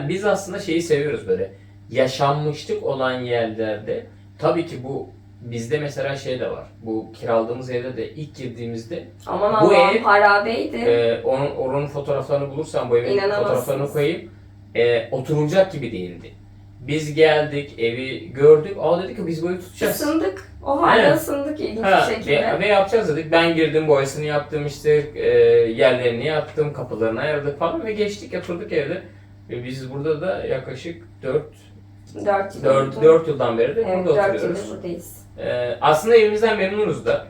Biz aslında şeyi seviyoruz böyle. Yaşanmışlık olan yerlerde. Tabii ki bu bizde mesela şey de var. Bu kiraladığımız evde de ilk girdiğimizde Aman bu Allah'ım ev, harabeydi. onun fotoğraflarını bulursam bu evin İnanamazsınız. fotoğraflarını koyayım. Oturulacak gibi değildi. Biz geldik, evi gördük. Dedik ki biz bu evi tutacağız. Isındık. O halde Evet. ısındık ilginç Ha, bir şekilde. ve yapacağız dedik. Ben girdim, boyasını yaptım, işte yerlerini yaptım, kapılarını ayırdık falan ve geçtik, yatırdık evde. Ve biz burada da yaklaşık 4 yıl oldu. 4 yıldan beri de Evet, burada 4 oturuyoruz. yıldır buradayız. Aslında evimizden memnunuz da.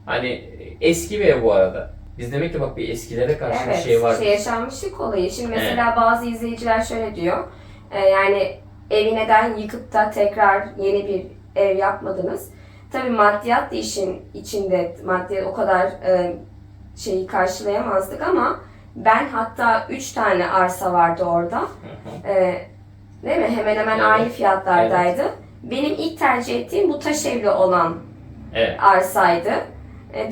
Hani eski bir ev bu arada. Biz demek ki bak bir eskilere karşı Evet, bir şey var. yaşanmışlık olayı. Şimdi mesela bazı izleyiciler şöyle diyor. Yani evi neden yıkıp da tekrar yeni bir ev yapmadınız? Tabii maddiyat da işin içinde. Maddiyat o kadar şeyi karşılayamazdık ama ben hatta 3 tane arsa vardı orada. Değil mi? Hemen hemen Evet. aynı fiyatlardaydı. Benim ilk tercih ettiğim bu taş evli olan Evet. arsaydı.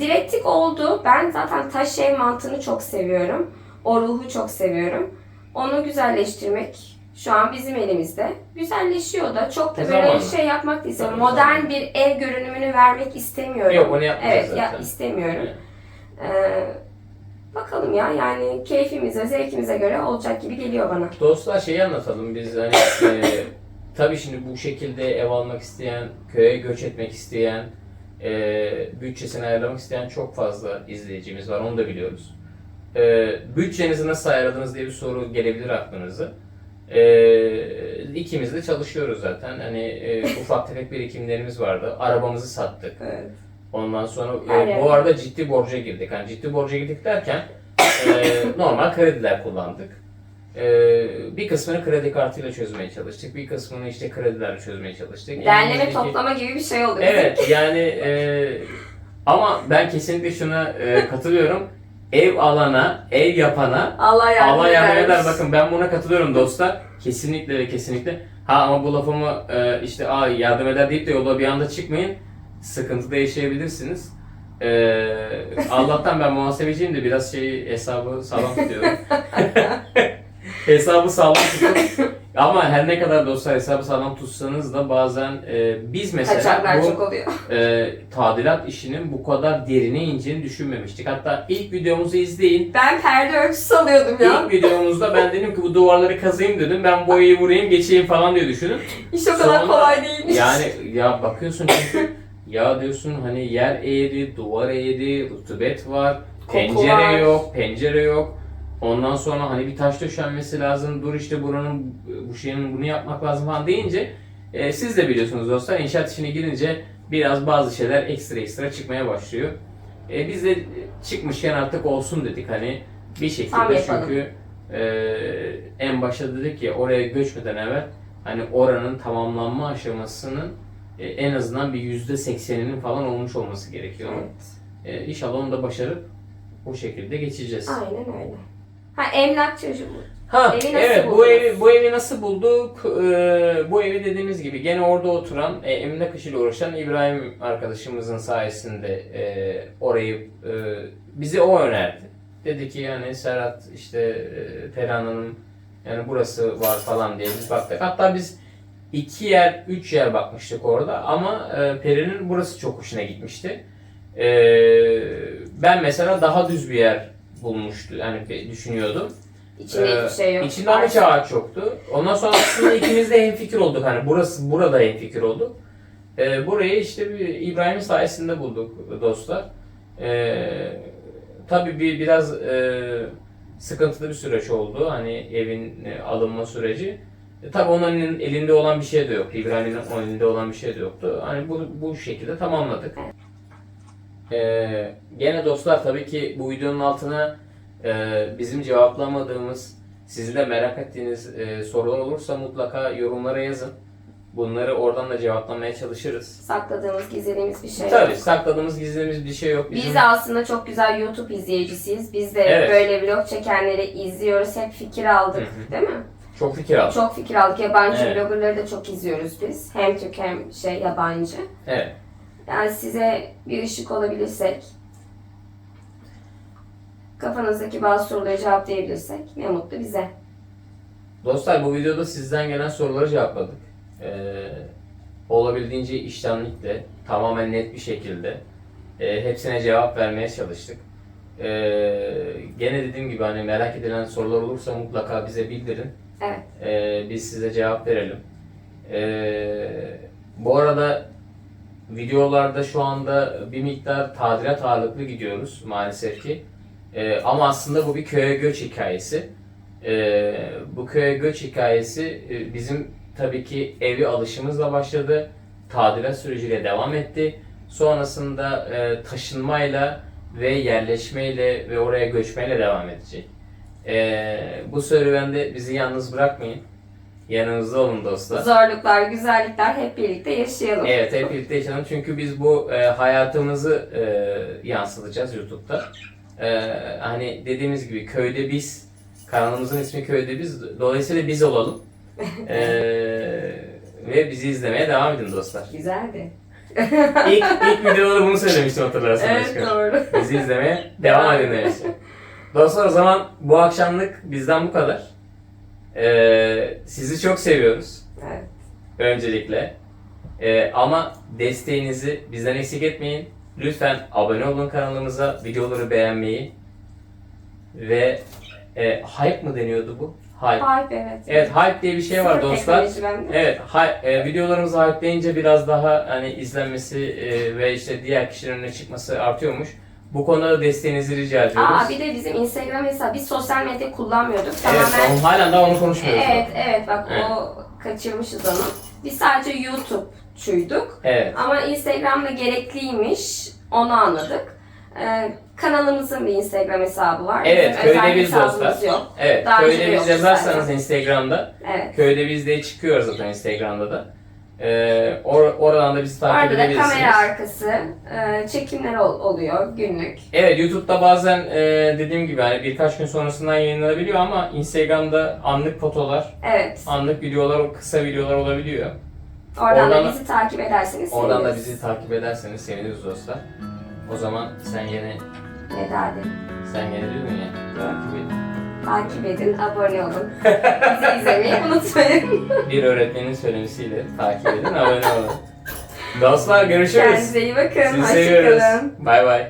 Direktik oldu. Ben zaten taş ev mantığını çok seviyorum. O ruhu çok seviyorum. Onu güzelleştirmek şu an bizim elimizde. Güzelleşiyor da. Çok da böyle Zamanla. şey yapmak da istemiyorum. Tabii, Modern zamanla. bir ev görünümünü vermek istemiyorum. Yok, onu yapmayacağız Evet, zaten. istemiyorum. Evet. Bakalım ya yani keyfimize, zevkimize göre olacak gibi geliyor bana. Dostlar şeyi anlatalım biz hani tabii şimdi bu şekilde ev almak isteyen, köye göç etmek isteyen, bütçesini ayarlamak isteyen çok fazla izleyicimiz var, onu da biliyoruz. Bütçenizi nasıl ayarladınız diye bir soru gelebilir aklınıza. İkimiz de çalışıyoruz zaten. Hani ufak tefek birikimlerimiz vardı. Arabamızı sattık. Evet. Ondan sonra Aynen. bu arada ciddi borca girdik. Hani ciddi borca girdik derken normal krediler kullandık. Bir kısmını kredi kartıyla çözmeye çalıştık. Bir kısmını işte kredilerle çözmeye çalıştık. Derleme Elimizdeki- toplama gibi bir şey oldu. Evet yani ama ben kesinlikle şuna katılıyorum. ev alana, ev yapana Allah yardım Allah yardım edermiş. eder. Bakın ben buna katılıyorum dostlar. Kesinlikle ve kesinlikle. Ha ama bu lafımı işte yardım eder deyip de yola bir anda çıkmayın. Sıkıntıda yaşayabilirsiniz. Allah'tan ben muhasebeciyim de biraz hesabı sağlam tutuyorum. Hesabı sağlam tutup ama her ne kadar dostlar hesabı sağlam tutsanız da bazen biz mesela Kaçaklar bu çok oluyor. tadilat işinin bu kadar derine ineceğini düşünmemiştik. Hatta ilk videomuzu izleyin. Ben perde ölçüsü alıyordum ya. İlk videomuzda ben dedim ki bu duvarları kazayım dedim. Ben boyayı vurayım geçeyim falan diye düşünün. İş o kadar Sonra- kolay değilmiş. Yani ya bakıyorsun çünkü ya diyorsun hani yer eğri, duvar eğri, rutubet var, pencere var. yok, pencere yok. Ondan sonra hani bir taş döşenmesi lazım, dur işte buranın, bu şeyin bunu yapmak lazım falan deyince siz de biliyorsunuz dostlar inşaat işine girince biraz bazı şeyler ekstra çıkmaya başlıyor. Biz de çıkmışken artık olsun dedik hani bir Tam şekilde yapalım. çünkü en başta dedik ya oraya göçmeden evvel hani oranın tamamlanma aşamasının en azından bir %80'inin falan olmuş olması gerekiyor. Evet. İnşallah onu da başarıp bu şekilde geçeceğiz. Aynen öyle. Ha emlak çocuğu. Ha Evi nasıl evet buldunuz? bu evi nasıl bulduk? Bu evi dediğimiz gibi gene orada oturan emlak işiyle uğraşan İbrahim arkadaşımızın sayesinde orayı bize o önerdi. Dedi ki yani Serhat işte Perihan Hanım yani burası var falan diye biz baktık. Hatta biz 3 yer bakmıştık orada ama Peri'nin burası çok hoşuna gitmişti. Ben mesela daha düz bir yer bulmuştu yani düşünüyordum. İçinde hiçbir şey yok. İçinde ama hiç ağaç yoktu. Ondan sonra aslında ikimiz de hemfikir olduk. Hani burada hemfikir olduk. Burayı işte bir İbrahim'in sayesinde bulduk dostlar. Tabii biraz sıkıntılı bir süreç oldu. Hani evin alınma süreci. Tabii onun elinde olan bir şey de yoktu. İbrahim'in elinde olan bir şey de yoktu. Hani bu şekilde tamamladık. Gene dostlar tabii ki bu videonun altına bizim cevaplamadığımız, sizin de merak ettiğiniz sorular olursa mutlaka yorumlara yazın. Bunları oradan da cevaplamaya çalışırız. Sakladığımız, gizlediğimiz bir şey Tabii yok. sakladığımız, gizlediğimiz bir şey yok. Biz de aslında çok güzel YouTube izleyicisiyiz. Biz de Evet. böyle vlog çekenleri izliyoruz. Hep fikir aldık, Hı hı. değil mi? Çok fikir aldık. Çok fikir aldık. Yabancı Evet. bloggerları da çok izliyoruz biz. Hem Türk hem yabancı. Evet. Yani size bir ışık olabilirsek, kafanızdaki bazı soruları cevaplayabilirsek ne mutlu bize. Dostlar bu videoda sizden gelen soruları cevapladık. Olabildiğince iştenlikle, tamamen net bir şekilde hepsine cevap vermeye çalıştık. Gene dediğim gibi hani merak edilen sorular olursa mutlaka bize bildirin. Evet. Biz size cevap verelim. Bu arada videolarda şu anda bir miktar tadilat ağırlıklı gidiyoruz maalesef ki. Ama aslında bu bir köye göç hikayesi. Bu köye göç hikayesi bizim tabii ki evi alışımızla başladı. Tadilat süreciyle devam etti. Sonrasında taşınmayla ve yerleşmeyle ve oraya göçmeyle devam edecek. Bu serüvende bizi yalnız bırakmayın. Yanımızda olun dostlar. Zorluklar, güzellikler hep birlikte yaşayalım. Evet, hep birlikte yaşayalım. Çünkü biz bu hayatımızı yansıtacağız YouTube'da. Hani dediğimiz gibi köyde biz, kanalımızın ismi Köyde Biz. Dolayısıyla biz olalım. Ve bizi izlemeye devam edin dostlar. Güzeldi. İlk videoda bunu söylemiştim hatırlarsanız. Evet, doğru. Bizi izlemeye devam edin demiştim. Dostlar o zaman bu akşamlık bizden bu kadar. Sizi çok seviyoruz. Evet. Öncelikle. Ama desteğinizi bizden eksik etmeyin. Lütfen abone olun kanalımıza, videoları beğenmeyi ve hype mı deniyordu bu? Hype. Hype, evet. Evet, hype diye bir şey var Sıfır dostlar. teknoloji bende. Evet, videolarımızı hype'leyince biraz daha hani izlenmesi ve işte diğer kişilerin önüne çıkması artıyormuş. Bu konuda desteğinizi rica ediyoruz. Bir de bizim Instagram hesabı, biz sosyal medya kullanmıyorduk. Evet, halen daha onu konuşmuyoruz. Evet, bak Evet. o kaçırmışız onu. Biz sadece YouTube'çuyduk. Evet. Ama Instagram'da gerekliymiş, onu anladık. Kanalımızın bir Instagram hesabı var. Evet, Bizim Köyde özel Biz hesabımız dostlar. yok. Evet, Daha önce Köyde Biz yoktu yazarsanız zaten. Instagram'da, Evet. Köyde Biz diye çıkıyor zaten Instagram'da da. Oradan da bizi takip Orada da edebilirsiniz. kamera arkası çekimler oluyor günlük. Evet, YouTube'da bazen dediğim gibi hani birkaç gün sonrasından yayınlanabiliyor ama Instagram'da anlık fotolar, Evet. anlık videolar, kısa videolar olabiliyor. Oradan da Oradan- bizi takip ederseniz Oradan da seviniriz. bizi takip ederseniz seviniriz dostlar. O zaman sen gene diyordun ya, takip edin. Takip edin, abone olun. Bizi izlemeyi unutmayın. Bir öğretmenin söylemesiyle takip edin, abone olun. Dostlar görüşürüz. Kendinize iyi bakın. Sizi seviyoruz. Hoşçakalın. Bay bay.